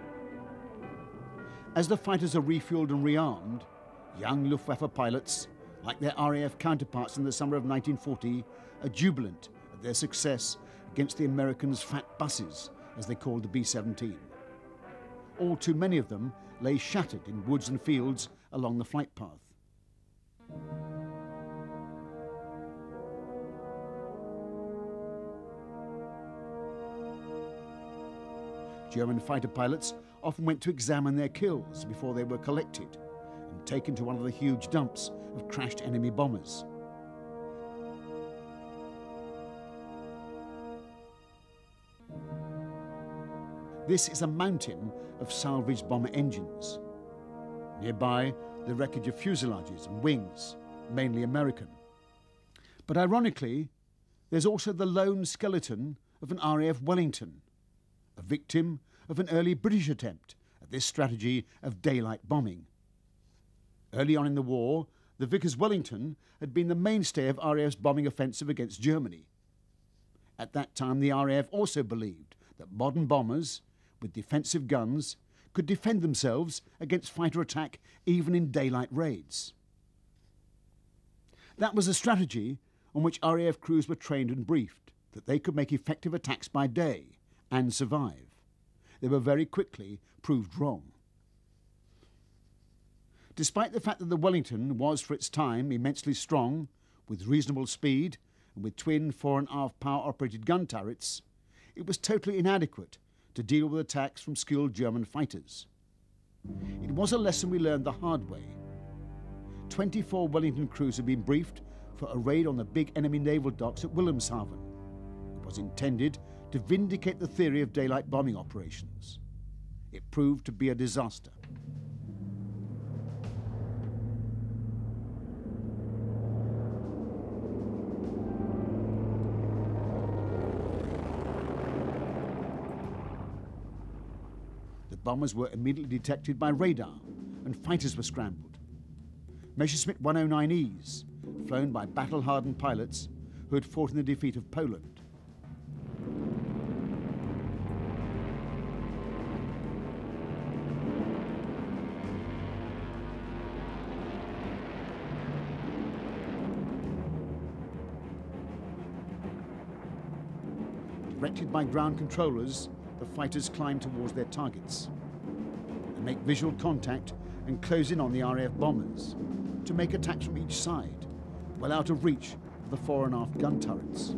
As the fighters are refueled and rearmed, young Luftwaffe pilots, like their RAF counterparts in the summer of 1940, are jubilant at their success against the Americans' fat buses, as they called the B-17. All too many of them lay shattered in woods and fields along the flight path. German fighter pilots often went to examine their kills before they were collected and taken to one of the huge dumps of crashed enemy bombers. This is a mountain of salvaged bomber engines. Nearby, the wreckage of fuselages and wings, mainly American. But ironically, there's also the lone skeleton of an RAF Wellington, a victim of an early British attempt at this strategy of daylight bombing. Early on in the war, the Vickers Wellington had been the mainstay of RAF's bombing offensive against Germany. At that time, the RAF also believed that modern bombers, with defensive guns, could defend themselves against fighter attack even in daylight raids. That was a strategy on which RAF crews were trained and briefed, that they could make effective attacks by day and survive. They were very quickly proved wrong. Despite the fact that the Wellington was for its time immensely strong, with reasonable speed and with twin 4.5 power operated gun turrets, it was totally inadequate to deal with attacks from skilled German fighters. It was a lesson we learned the hard way. 24 Wellington crews had been briefed for a raid on the big enemy naval docks at Wilhelmshaven. It was intended to vindicate the theory of daylight bombing operations. It proved to be a disaster. The bombers were immediately detected by radar and fighters were scrambled. Messerschmitt 109Es, flown by battle-hardened pilots who had fought in the defeat of Poland. Directed by ground controllers, the fighters climbed towards their targets. They make visual contact and close in on the RAF bombers to make attacks from each side, well out of reach of the fore and aft gun turrets.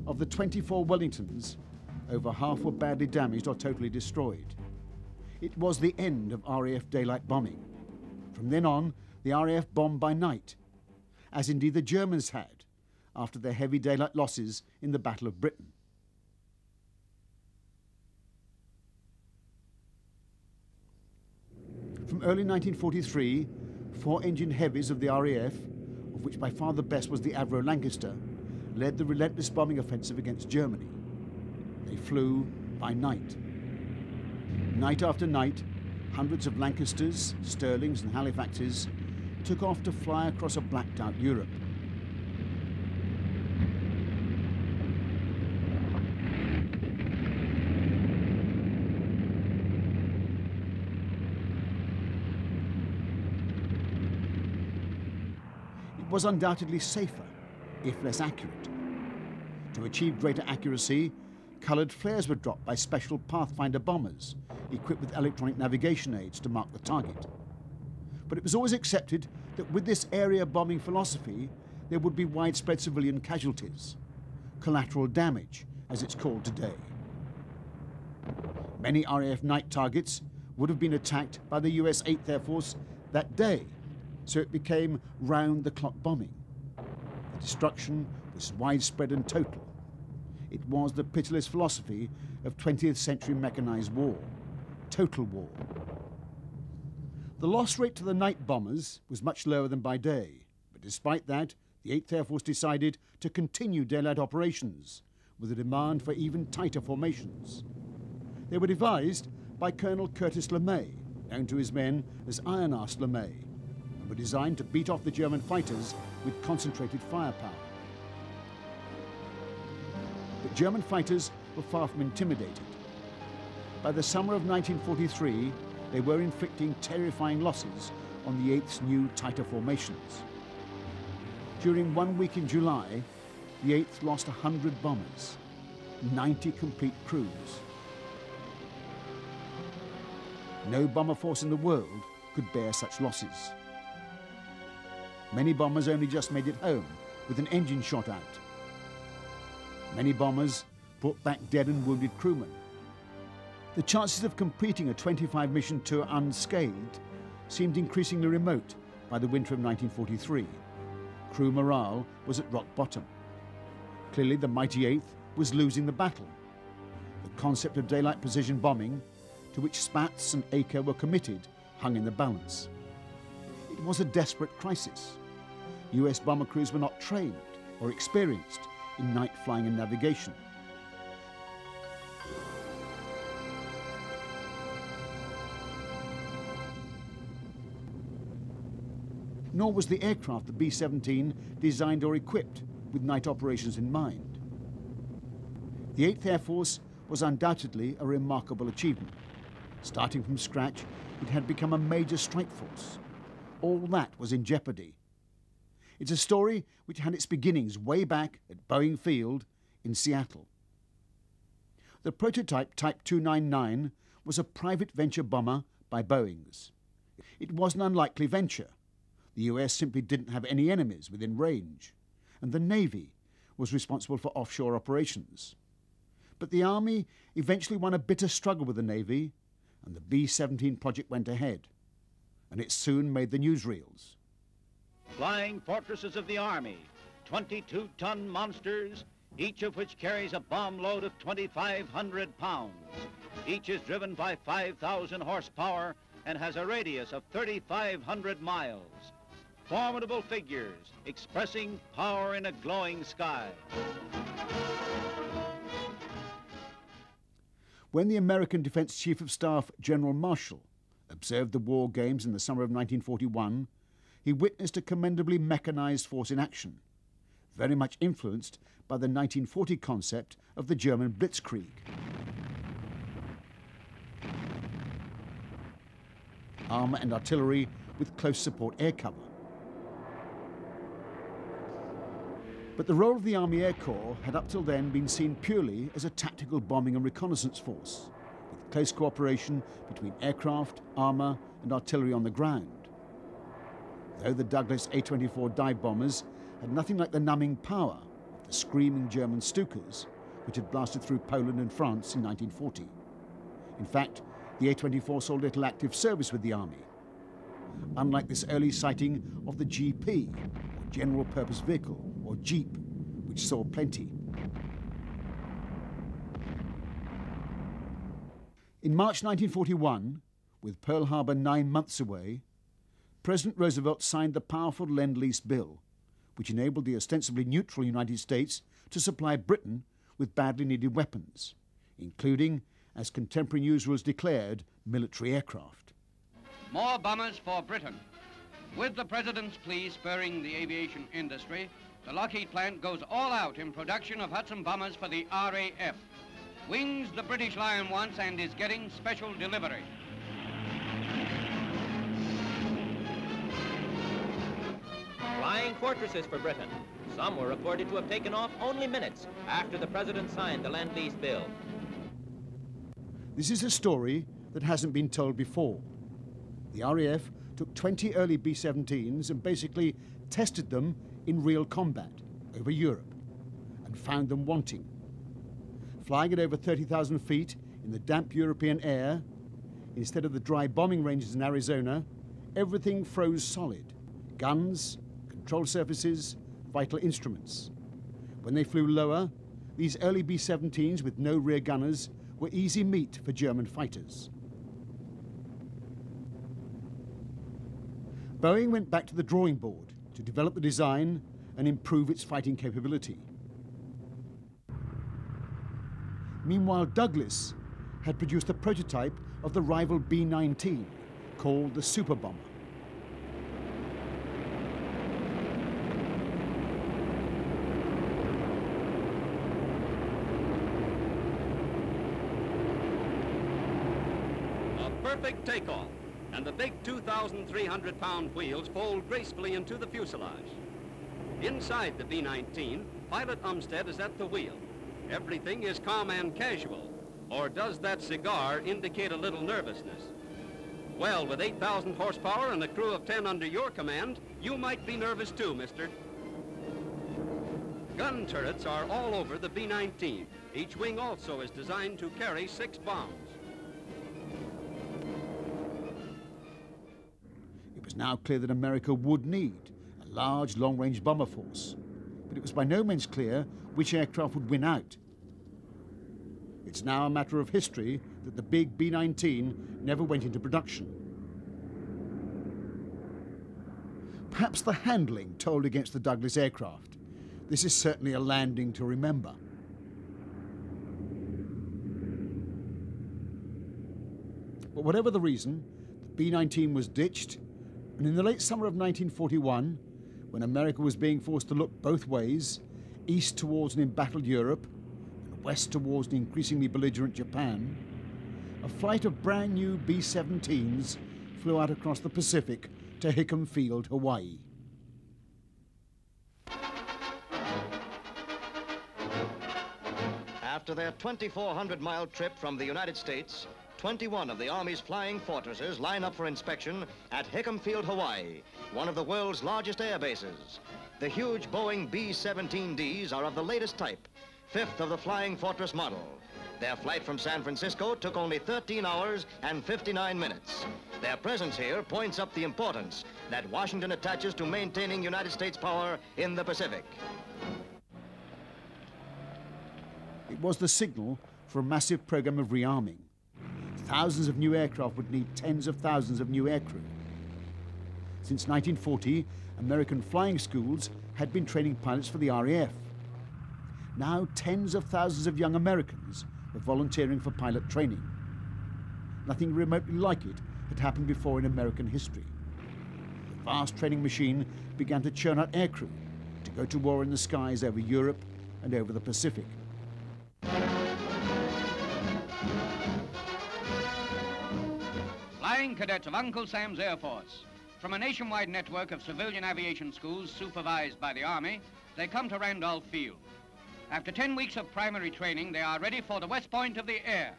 Of the 24 Wellingtons, over half were badly damaged or totally destroyed. It was the end of RAF daylight bombing. From then on, the RAF bombed by night, as indeed the Germans had after their heavy daylight losses in the Battle of Britain. From early 1943, 4-engine heavies of the RAF, of which by far the best was the Avro Lancaster, led the relentless bombing offensive against Germany. They flew by night. Night after night, hundreds of Lancasters, Stirlings and Halifaxes took off to fly across a blacked-out Europe. Was undoubtedly safer, if less accurate. To achieve greater accuracy, coloured flares were dropped by special Pathfinder bombers, equipped with electronic navigation aids to mark the target. But it was always accepted that with this area bombing philosophy, there would be widespread civilian casualties, collateral damage, as it's called today. Many RAF night targets would have been attacked by the US 8th Air Force that day, so it became round-the-clock bombing. The destruction was widespread and total. It was the pitiless philosophy of 20th century mechanized war, total war. The loss rate to the night bombers was much lower than by day, but despite that, the 8th Air Force decided to continue daylight operations with a demand for even tighter formations. They were devised by Colonel Curtis LeMay, known to his men as Iron Arse LeMay, and were designed to beat off the German fighters with concentrated firepower. But German fighters were far from intimidated. By the summer of 1943, they were inflicting terrifying losses on the 8th's new tighter formations. During 1 week in July, the 8th lost 100 bombers, 90 complete crews. No bomber force in the world could bear such losses. Many bombers only just made it home with an engine shot out. Many bombers brought back dead and wounded crewmen. The chances of completing a 25-mission tour unscathed seemed increasingly remote by the winter of 1943. Crew morale was at rock bottom. Clearly, the mighty 8th was losing the battle. The concept of daylight precision bombing, to which Spaatz and Acre were committed, hung in the balance. It was a desperate crisis. US bomber crews were not trained or experienced in night flying and navigation. Nor was the aircraft, the B-17, designed or equipped with night operations in mind. The 8th Air Force was undoubtedly a remarkable achievement. Starting from scratch, it had become a major strike force. All that was in jeopardy. It's a story which had its beginnings way back at Boeing Field in Seattle. The prototype Type 299 was a private venture bomber by Boeing's. It was an unlikely venture. The US simply didn't have any enemies within range, and the Navy was responsible for offshore operations. But the Army eventually won a bitter struggle with the Navy, and the B-17 project went ahead, and it soon made the newsreels. Flying fortresses of the Army, 22-ton monsters, each of which carries a bomb load of 2,500 pounds. Each is driven by 5,000 horsepower and has a radius of 3,500 miles. Formidable figures expressing power in a glowing sky. When the American Defense Chief of Staff, General Marshall, observed the war games in the summer of 1941, he witnessed a commendably mechanized force in action, very much influenced by the 1940 concept of the German Blitzkrieg. Armour and artillery with close support air cover. But the role of the Army Air Corps had up till then been seen purely as a tactical bombing and reconnaissance force, with close cooperation between aircraft, armour and artillery on the ground. Though the Douglas A-24 dive bombers had nothing like the numbing power of the screaming German Stukas, which had blasted through Poland and France in 1940. In fact, the A-24 saw little active service with the Army, unlike this early sighting of the GP, or General Purpose Vehicle, or Jeep, which saw plenty. In March 1941, with Pearl Harbor 9 months away, President Roosevelt signed the powerful Lend-Lease Bill, which enabled the ostensibly neutral United States to supply Britain with badly needed weapons, including, as contemporary newsreels declared, military aircraft. More bombers for Britain. With the President's plea spurring the aviation industry, the Lockheed plant goes all out in production of Hudson bombers for the RAF. Wings the British Lion wants and is getting special delivery. Flying fortresses for Britain. Some were reported to have taken off only minutes after the President signed the Lend-Lease Bill. This is a story that hasn't been told before. The RAF took 20 early B-17s and basically tested them in real combat over Europe and found them wanting. Flying at over 30,000 feet in the damp European air, instead of the dry bombing ranges in Arizona, everything froze solid. Guns, control surfaces, vital instruments. When they flew lower, these early B-17s with no rear gunners were easy meat for German fighters. Boeing went back to the drawing board to develop the design and improve its fighting capability. Meanwhile, Douglas had produced a prototype of the rival B-19, called the Super Bomber. Perfect takeoff, and the big 2,300-pound wheels fold gracefully into the fuselage. Inside the B-19, Pilot Umstead is at the wheel. Everything is calm and casual. Or does that cigar indicate a little nervousness? Well, with 8,000 horsepower and a crew of 10 under your command, you might be nervous too, mister. Gun turrets are all over the B-19. Each wing also is designed to carry 6 bombs. It was now clear that America would need a large long-range bomber force, but it was by no means clear which aircraft would win out. It's now a matter of history that the big B-19 never went into production. Perhaps the handling told against the Douglas aircraft. This is certainly a landing to remember. But whatever the reason, the B-19 was ditched, and in the late summer of 1941, when America was being forced to look both ways, east towards an embattled Europe, and west towards an increasingly belligerent Japan, a flight of brand new B-17s flew out across the Pacific to Hickam Field, Hawaii. After their 2,400-mile trip from the United States, 21 of the Army's flying fortresses line up for inspection at Hickam Field, Hawaii, one of the world's largest air bases. The huge Boeing B-17Ds are of the latest type, 5th of the Flying Fortress model. Their flight from San Francisco took only 13 hours and 59 minutes. Their presence here points up the importance that Washington attaches to maintaining United States power in the Pacific. It was the signal for a massive program of rearming. Thousands of new aircraft would need tens of thousands of new aircrew. Since 1940, American flying schools had been training pilots for the RAF. Now tens of thousands of young Americans were volunteering for pilot training. Nothing remotely like it had happened before in American history. The vast training machine began to churn out aircrew to go to war in the skies over Europe and over the Pacific. Flying cadets of Uncle Sam's Air Force. From a nationwide network of civilian aviation schools supervised by the Army, they come to Randolph Field. After 10 weeks of primary training, they are ready for the West Point of the air.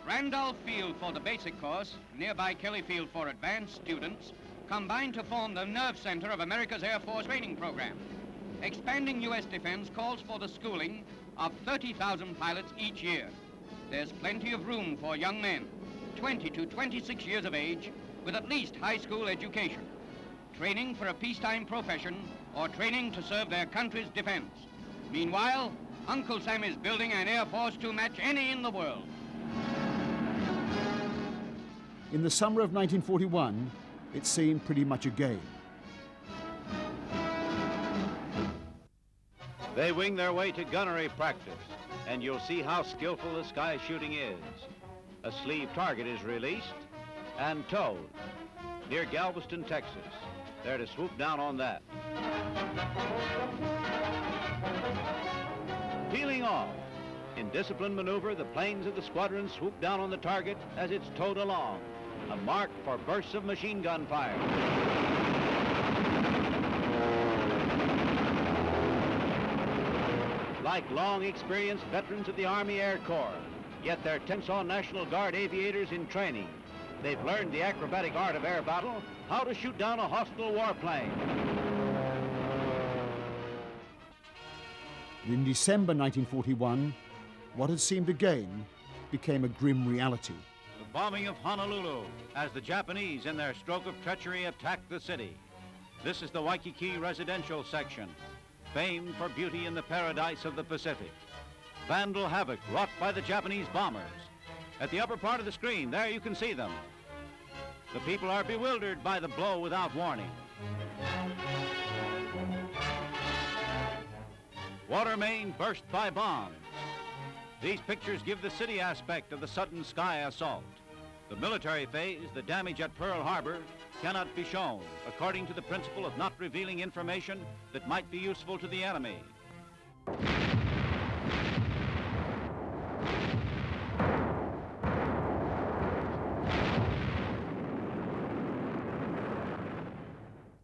Randolph Field for the basic course, nearby Kelly Field for advanced students, combine to form the nerve center of America's Air Force training program. Expanding U.S. defense calls for the schooling of 30,000 pilots each year. There's plenty of room for young men, 20 to 26 years of age, with at least high school education, training for a peacetime profession or training to serve their country's defense. Meanwhile, Uncle Sam is building an Air Force to match any in the world. In the summer of 1941, it seemed pretty much a game. They wing their way to gunnery practice, and you'll see how skillful the sky shooting is. A sleeve target is released and towed near Galveston, Texas. They're to swoop down on that. Peeling off. In disciplined maneuver, the planes of the squadron swoop down on the target as it's towed along, a mark for bursts of machine gun fire. Like long experienced veterans of the Army Air Corps, yet they're Tensaw National Guard aviators in training. They've learned the acrobatic art of air battle, how to shoot down a hostile warplane. In December 1941, what had seemed a game became a grim reality. The bombing of Honolulu as the Japanese, in their stroke of treachery, attacked the city. This is the Waikiki residential section, famed for beauty in the paradise of the Pacific. Vandal havoc wrought by the Japanese bombers. At the upper part of the screen, there you can see them. The people are bewildered by the blow without warning. Water main burst by bombs. These pictures give the city aspect of the sudden sky assault. The military phase, the damage at Pearl Harbor, cannot be shown, according to the principle of not revealing information that might be useful to the enemy.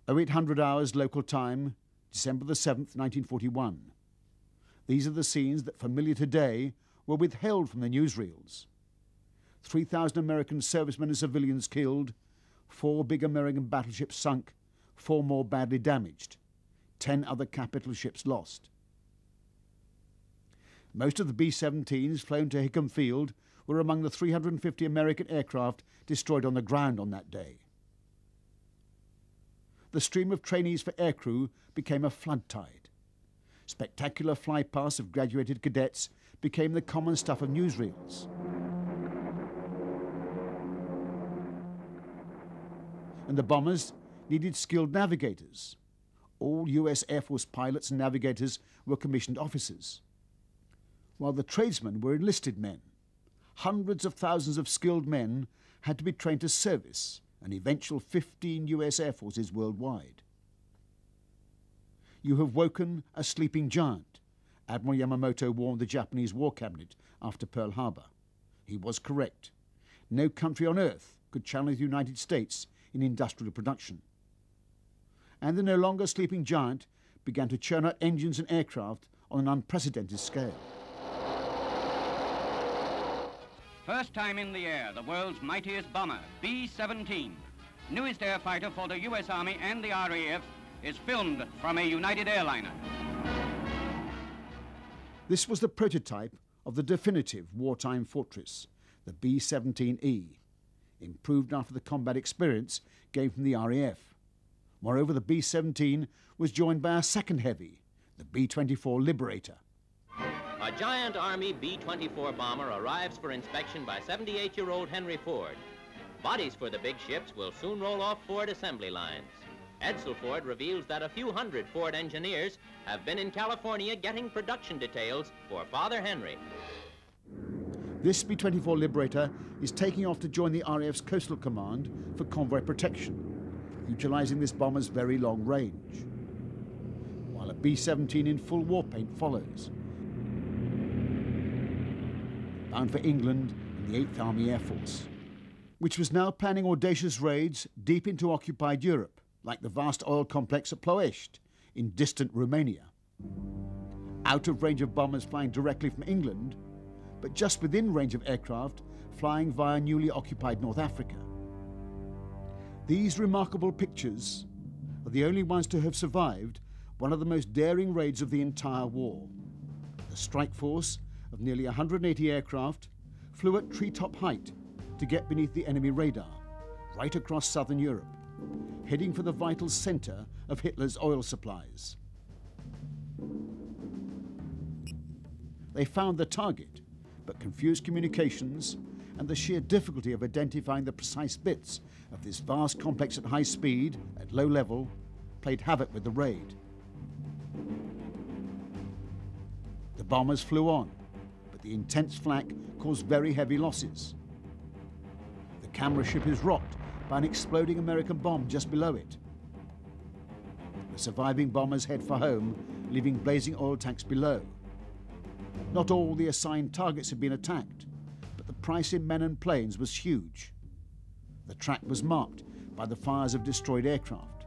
Oh, 0800 hours local time, December the 7th, 1941. These are the scenes that, familiar today, were withheld from the newsreels. 3,000 American servicemen and civilians killed, 4 big American battleships sunk, 4 more badly damaged, 10 other capital ships lost. Most of the B-17s flown to Hickam Field were among the 350 American aircraft destroyed on the ground on that day. The stream of trainees for aircrew became a flood tide. Spectacular flypasts of graduated cadets became the common stuff of newsreels. And the bombers needed skilled navigators. All US Air Force pilots and navigators were commissioned officers, while the tradesmen were enlisted men. Hundreds of thousands of skilled men had to be trained to service an eventual 15 US Air Forces worldwide. You have woken a sleeping giant, Admiral Yamamoto warned the Japanese War Cabinet after Pearl Harbor. He was correct. No country on earth could challenge the United States in industrial production. And the no longer sleeping giant began to churn out engines and aircraft on an unprecedented scale. First time in the air, the world's mightiest bomber, B-17, newest air fighter for the U.S. Army and the RAF, is filmed from a United airliner. This was the prototype of the definitive wartime fortress, the B-17E, improved after the combat experience gained from the RAF. Moreover, the B-17 was joined by a second heavy, the B-24 Liberator. A giant Army B-24 bomber arrives for inspection by 78-year-old Henry Ford. Bodies for the big ships will soon roll off Ford assembly lines. Edsel Ford reveals that a few hundred Ford engineers have been in California getting production details for Father Henry. This B-24 Liberator is taking off to join the RAF's Coastal Command for convoy protection, utilizing this bomber's very long range, while a B-17 in full war paint follows, bound for England and the 8th Army Air Force, which was now planning audacious raids deep into occupied Europe, like the vast oil complex at Ploiești in distant Romania. Out of range of bombers flying directly from England, but just within range of aircraft flying via newly occupied North Africa. These remarkable pictures are the only ones to have survived one of the most daring raids of the entire war. The strike force of nearly 180 aircraft flew at treetop height to get beneath the enemy radar, right across southern Europe, heading for the vital center of Hitler's oil supplies. They found the target, but confused communications and the sheer difficulty of identifying the precise bits of this vast complex at high speed, at low level, played havoc with the raid. The bombers flew on, but the intense flak caused very heavy losses. The camera ship is rocked by an exploding American bomb just below it. The surviving bombers head for home, leaving blazing oil tanks below. Not all the assigned targets had been attacked, but the price in men and planes was huge. The track was marked by the fires of destroyed aircraft.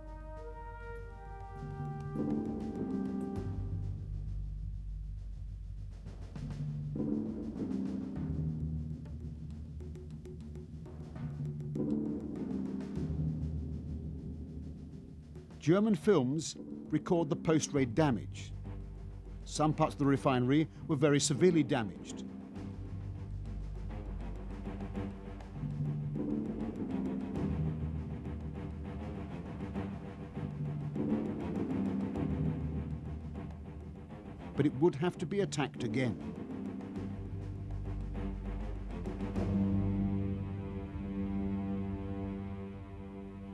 German films record the post-raid damage. Some parts of the refinery were very severely damaged. But it would have to be attacked again.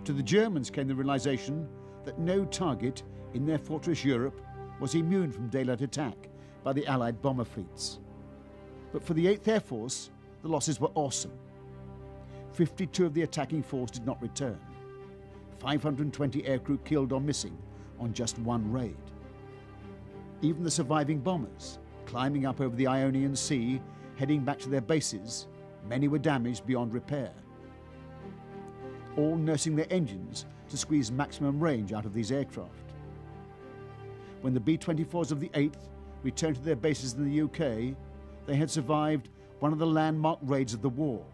To the Germans came the realization that no target in their fortress Europe was immune from daylight attack by the Allied bomber fleets. But for the 8th Air Force, the losses were awesome. 52 of the attacking force did not return. 520 aircrew killed or missing on just one raid. Even the surviving bombers, climbing up over the Ionian Sea, heading back to their bases, many were damaged beyond repair. All nursing their engines to squeeze maximum range out of these aircraft. When the B-24s of the 8th returned to their bases in the UK, they had survived one of the landmark raids of the war,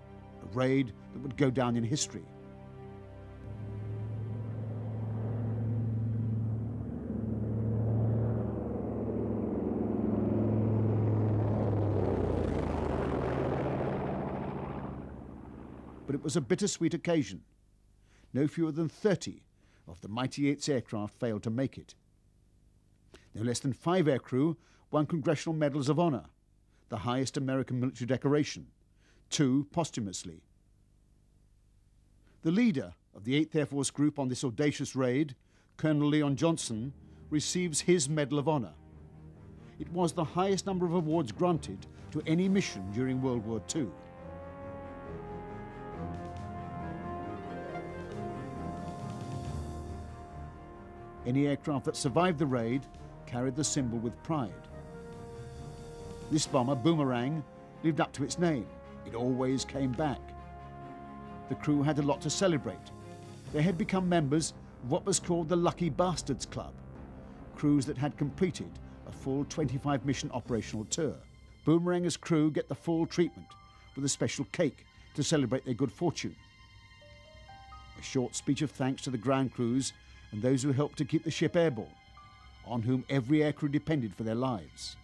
a raid that would go down in history. But it was a bittersweet occasion. No fewer than 30 of the mighty 8's aircraft failed to make it. No less than 5 aircrew won Congressional Medals of Honor, the highest American military decoration, 2 posthumously. The leader of the 8th Air Force Group on this audacious raid, Colonel Leon Johnson, receives his Medal of Honor. It was the highest number of awards granted to any mission during World War II. Any aircraft that survived the raid carried the symbol with pride. This bomber, Boomerang, lived up to its name. It always came back. The crew had a lot to celebrate. They had become members of what was called the Lucky Bastards Club, crews that had completed a full 25-mission operational tour. Boomerang's crew get the full treatment with a special cake to celebrate their good fortune. A short speech of thanks to the ground crews and those who helped to keep the ship airborne, on whom every aircrew depended for their lives.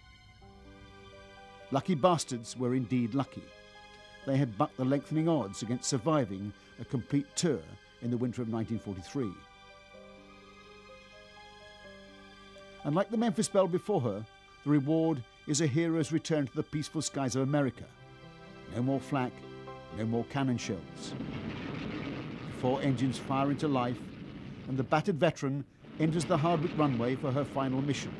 Lucky bastards were indeed lucky. They had bucked the lengthening odds against surviving a complete tour in the winter of 1943. And like the Memphis Belle before her, the reward is a hero's return to the peaceful skies of America. No more flak, no more cannon shells. The 4 engines fire into life, and the battered veteran enters the Hardwick runway for her final mission.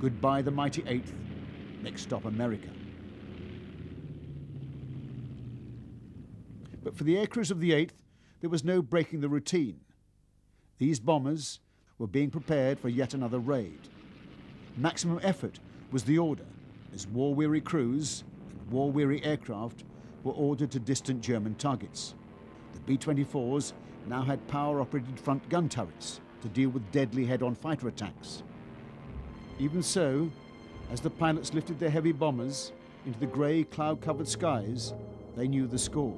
Goodbye the mighty 8th, next stop America. But for the aircrews of the 8th, there was no breaking the routine. These bombers were being prepared for yet another raid. Maximum effort was the order, as war-weary crews and war-weary aircraft were ordered to distant German targets. The B-24s now had power-operated front gun turrets to deal with deadly head-on fighter attacks. Even so, as the pilots lifted their heavy bombers into the grey, cloud-covered skies, they knew the score.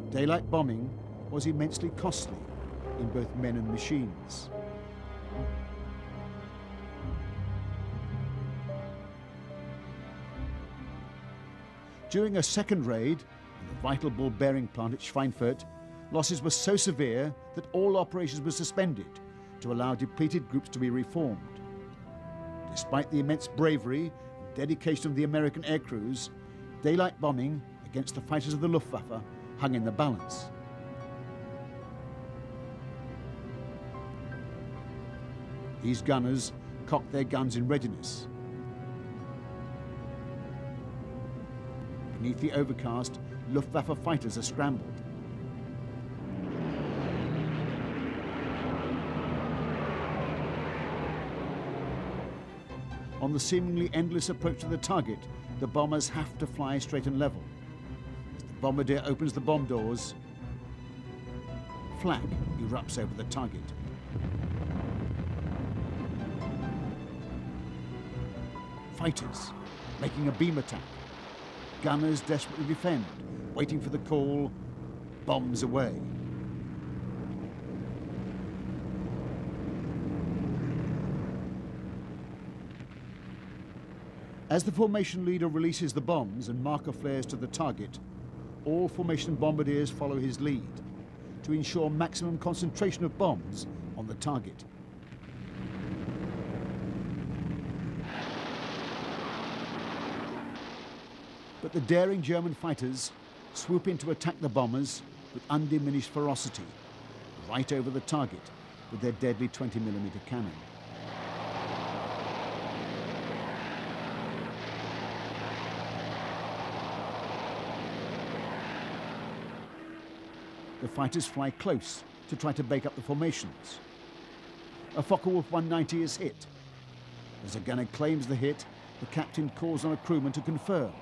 Daylight bombing was immensely costly in both men and machines. During a second raid on the vital ball bearing plant at Schweinfurt, losses were so severe that all operations were suspended to allow depleted groups to be reformed. Despite the immense bravery and dedication of the American aircrews, daylight bombing against the fighters of the Luftwaffe hung in the balance. These gunners cocked their guns in readiness. Beneath the overcast, Luftwaffe fighters are scrambled. On the seemingly endless approach to the target, the bombers have to fly straight and level. As the bombardier opens the bomb doors, flak erupts over the target. Fighters making a beam attack. Gunners desperately defend, waiting for the call, bombs away. As the formation leader releases the bombs and marker flares to the target, all formation bombardiers follow his lead to ensure maximum concentration of bombs on the target. But the daring German fighters swoop in to attack the bombers with undiminished ferocity, right over the target with their deadly 20mm cannon. The fighters fly close to try to break up the formations. A Focke-Wulf 190 is hit. As a gunner claims the hit, the captain calls on a crewman to confirm.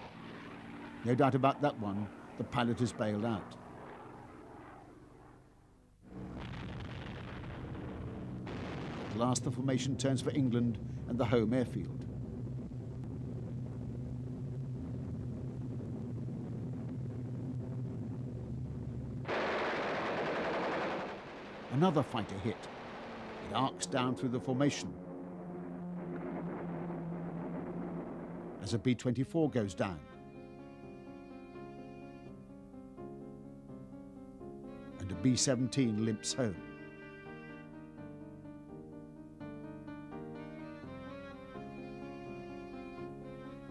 No doubt about that one, the pilot is bailed out. At last, the formation turns for England and the home airfield. Another fighter hit. It arcs down through the formation. As a B-24 goes down. And a B-17 limps home.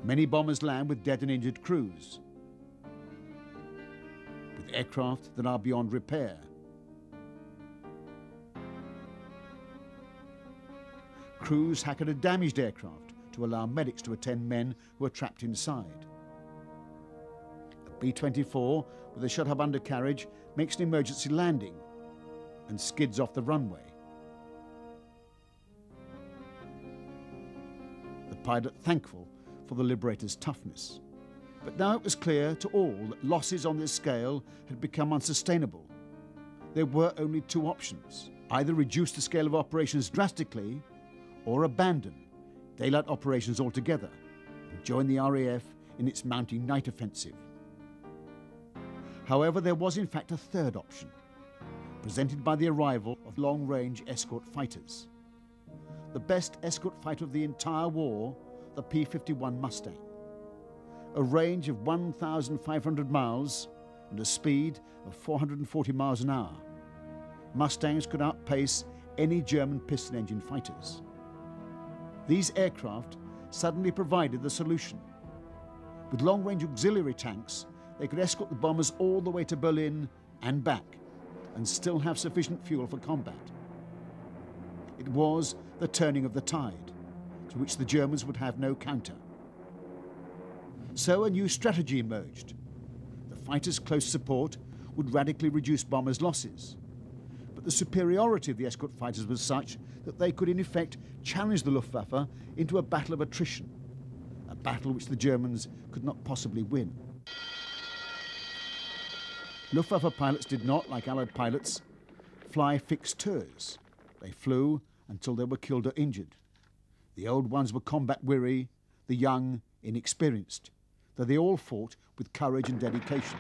Many bombers land with dead and injured crews, with aircraft that are beyond repair. Crews hack at a damaged aircraft to allow medics to attend men who are trapped inside. A B-24 with a shut-up undercarriage makes an emergency landing and skids off the runway. The pilot thankful for the Liberator's toughness. But now it was clear to all that losses on this scale had become unsustainable. There were only two options: either reduce the scale of operations drastically or abandon daylight operations altogether and join the RAF in its mounting night offensive. However, there was in fact a third option, presented by the arrival of long-range escort fighters. The best escort fighter of the entire war, the P-51 Mustang. a range of 1,500 miles and a speed of 440 miles an hour, Mustangs could outpace any German piston-engine fighters. These aircraft suddenly provided the solution. With long-range auxiliary tanks, they could escort the bombers all the way to Berlin and back, and still have sufficient fuel for combat. It was the turning of the tide, to which the Germans would have no counter. So a new strategy emerged. The fighters' close support would radically reduce bombers' losses. But the superiority of the escort fighters was such that they could in effect challenge the Luftwaffe into a battle of attrition, a battle which the Germans could not possibly win. Luftwaffe pilots did not, like Allied pilots, fly fixed tours. They flew until they were killed or injured. The old ones were combat weary, the young inexperienced, though they all fought with courage and dedication.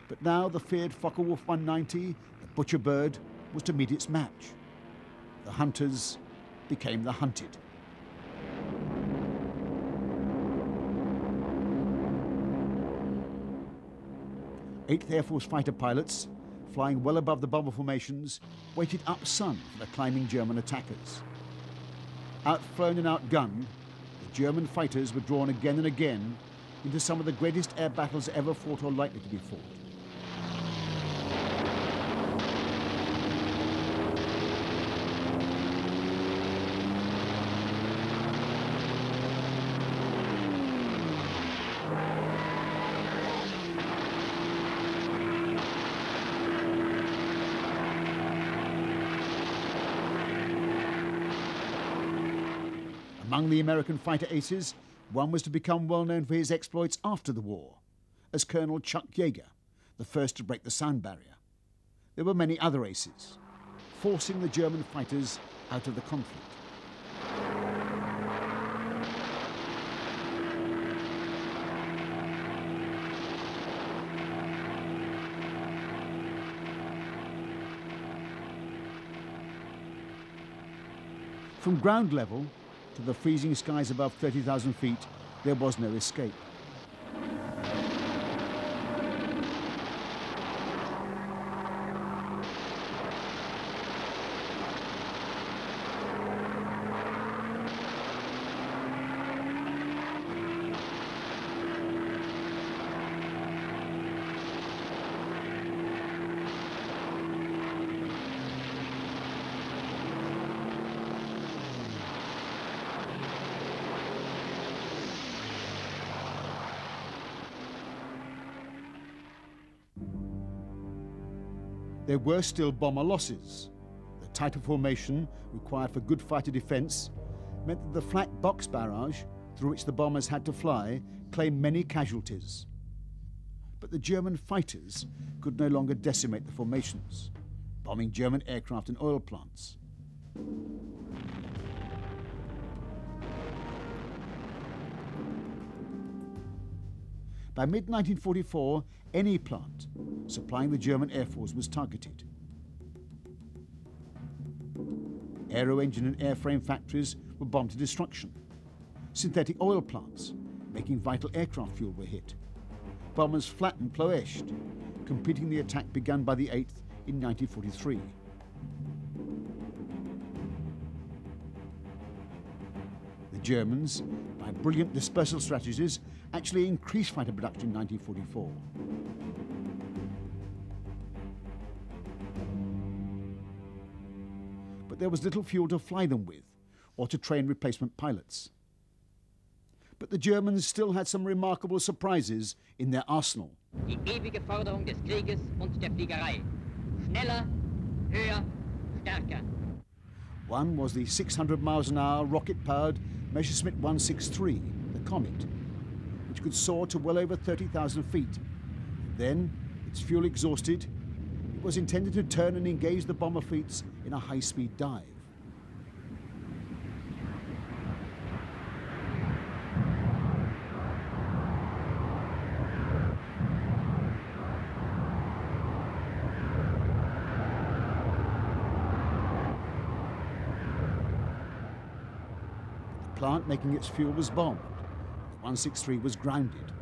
But now the feared Focke-Wulf 190, the Butcher Bird, was to meet its match. The hunters became the hunted. 8th Air Force fighter pilots, flying well above the bomber formations, waited up-sun for the climbing German attackers. Outflown and outgunned, the German fighters were drawn again and again into some of the greatest air battles ever fought or likely to be fought. Among the American fighter aces, one was to become well known for his exploits after the war, as Colonel Chuck Yeager, the first to break the sound barrier. There were many other aces, forcing the German fighters out of the conflict. From ground level to the freezing skies above 30,000 feet, there was no escape. There were still bomber losses. The tighter formation required for good fighter defense meant that the flak box barrage, through which the bombers had to fly, claimed many casualties. But the German fighters could no longer decimate the formations, bombing German aircraft and oil plants. By mid-1944, any plant supplying the German Air Force was targeted. Aero engine and airframe factories were bombed to destruction. Synthetic oil plants, making vital aircraft fuel, were hit. Bombers flattened Ploiești, completing the attack begun by the 8th in 1943. The Germans, by brilliant dispersal strategies, actually increased fighter production in 1944. But there was little fuel to fly them with, or to train replacement pilots. But the Germans still had some remarkable surprises in their arsenal. Die ewige Forderung des Krieges und der Fliegerei. Schneller, höher, stärker. One was the 600 miles an hour rocket-powered Messerschmitt 163, the Comet, which could soar to well over 30,000 feet. Then, its fuel exhausted, it was intended to turn and engage the bomber fleets in a high-speed dive. The plant making its fuel was bombed. 163 was grounded.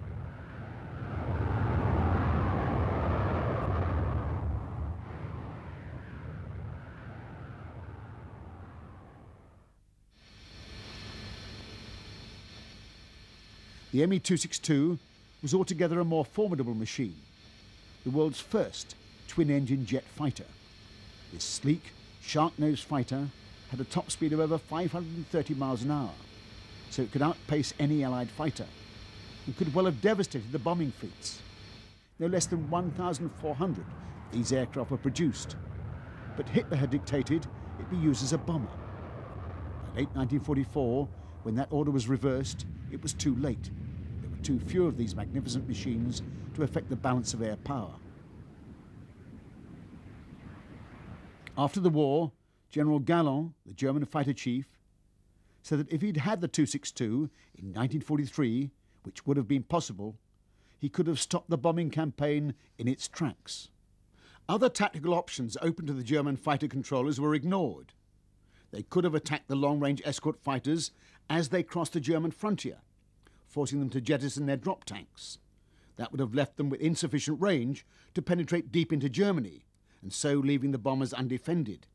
The Me-262 was altogether a more formidable machine, the world's first twin-engine jet fighter. This sleek, shark-nosed fighter had a top speed of over 530 miles an hour, so it could outpace any Allied fighter and could well have devastated the bombing fleets. No less than 1,400 of these aircraft were produced, but Hitler had dictated it be used as a bomber. By late 1944, when that order was reversed, it was too late. There were too few of these magnificent machines to affect the balance of air power. After the war, General Gallon, the German fighter chief, said that if he'd had the 262 in 1943, which would have been possible, he could have stopped the bombing campaign in its tracks. Other tactical options open to the German fighter controllers were ignored. They could have attacked the long-range escort fighters as they crossed the German frontier, forcing them to jettison their drop tanks. That would have left them with insufficient range to penetrate deep into Germany, and so leaving the bombers undefended.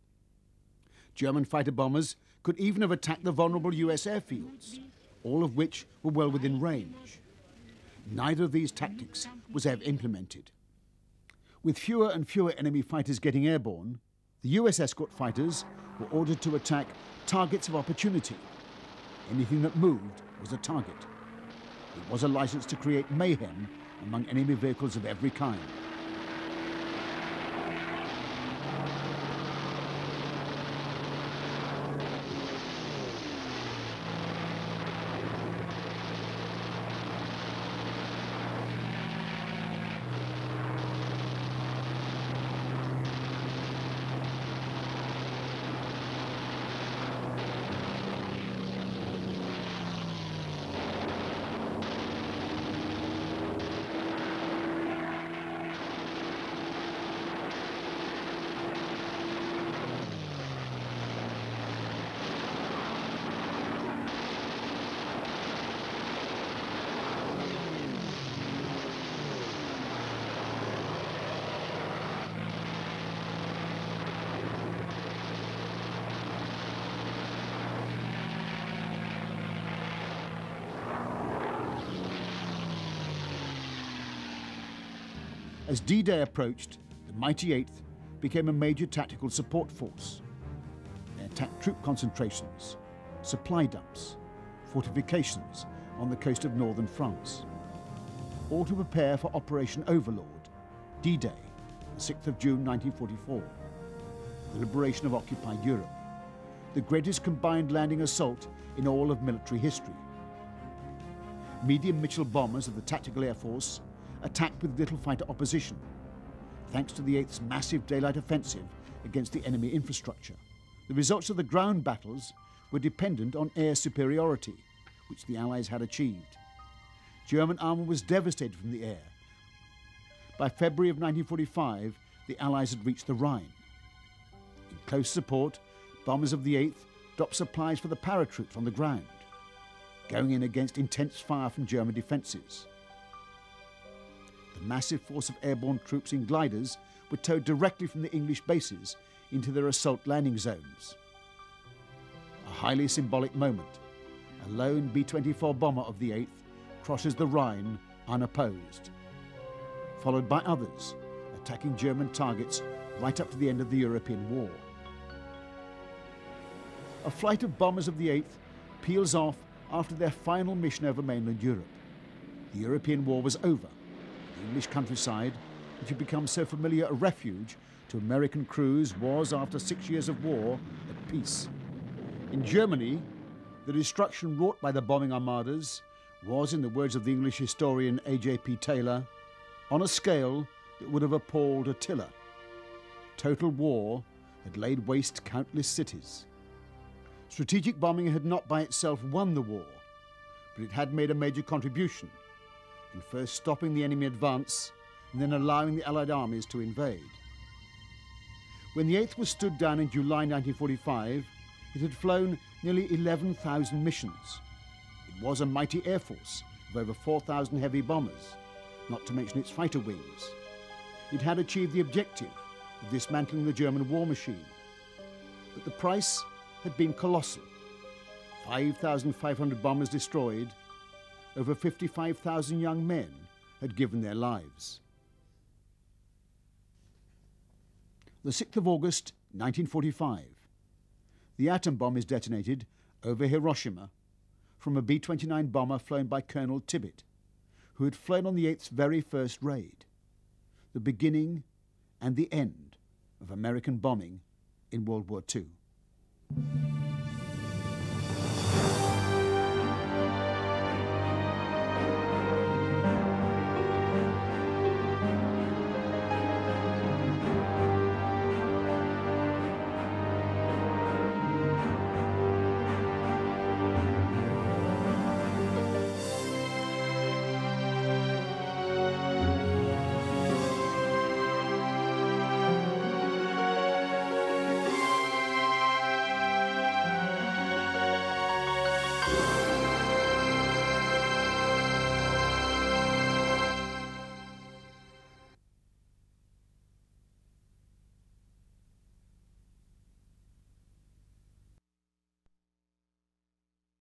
German fighter bombers could even have attacked the vulnerable US airfields, all of which were well within range. Neither of these tactics was ever implemented. With fewer and fewer enemy fighters getting airborne, the US escort fighters were ordered to attack targets of opportunity. Anything that moved was a target. It was a license to create mayhem among enemy vehicles of every kind. As D-Day approached, the mighty 8th became a major tactical support force. They attacked troop concentrations, supply dumps, fortifications on the coast of northern France, all to prepare for Operation Overlord, D-Day, the 6th of June 1944, the liberation of occupied Europe, the greatest combined landing assault in all of military history. Medium Mitchell bombers of the Tactical Air Force attacked with little fighter opposition, thanks to the 8th's massive daylight offensive against the enemy infrastructure. The results of the ground battles were dependent on air superiority, which the Allies had achieved. German armour was devastated from the air. By February of 1945, the Allies had reached the Rhine. In close support, bombers of the 8th dropped supplies for the paratroops on the ground, going in against intense fire from German defences. The massive force of airborne troops in gliders were towed directly from the English bases into their assault landing zones. A highly symbolic moment. A lone B-24 bomber of the 8th crosses the Rhine unopposed, followed by others attacking German targets right up to the end of the European War. A flight of bombers of the 8th peels off after their final mission over mainland Europe. The European War was over. The English countryside, which had become so familiar a refuge to American crews, was, after 6 years of war, at peace. In Germany, the destruction wrought by the bombing armadas was, in the words of the English historian A.J.P. Taylor, on a scale that would have appalled Attila. Total war had laid waste countless cities. Strategic bombing had not by itself won the war, but it had made a major contribution in first stopping the enemy advance and then allowing the Allied armies to invade. When the 8th was stood down in July 1945, it had flown nearly 11,000 missions. It was a mighty air force of over 4,000 heavy bombers, not to mention its fighter wings. It had achieved the objective of dismantling the German war machine. But the price had been colossal. 5,500 bombers destroyed, over 55,000 young men had given their lives. The 6th of August, 1945. The atom bomb is detonated over Hiroshima from a B-29 bomber flown by Colonel Tibbett, who had flown on the 8th's very first raid. The beginning and the end of American bombing in World War II.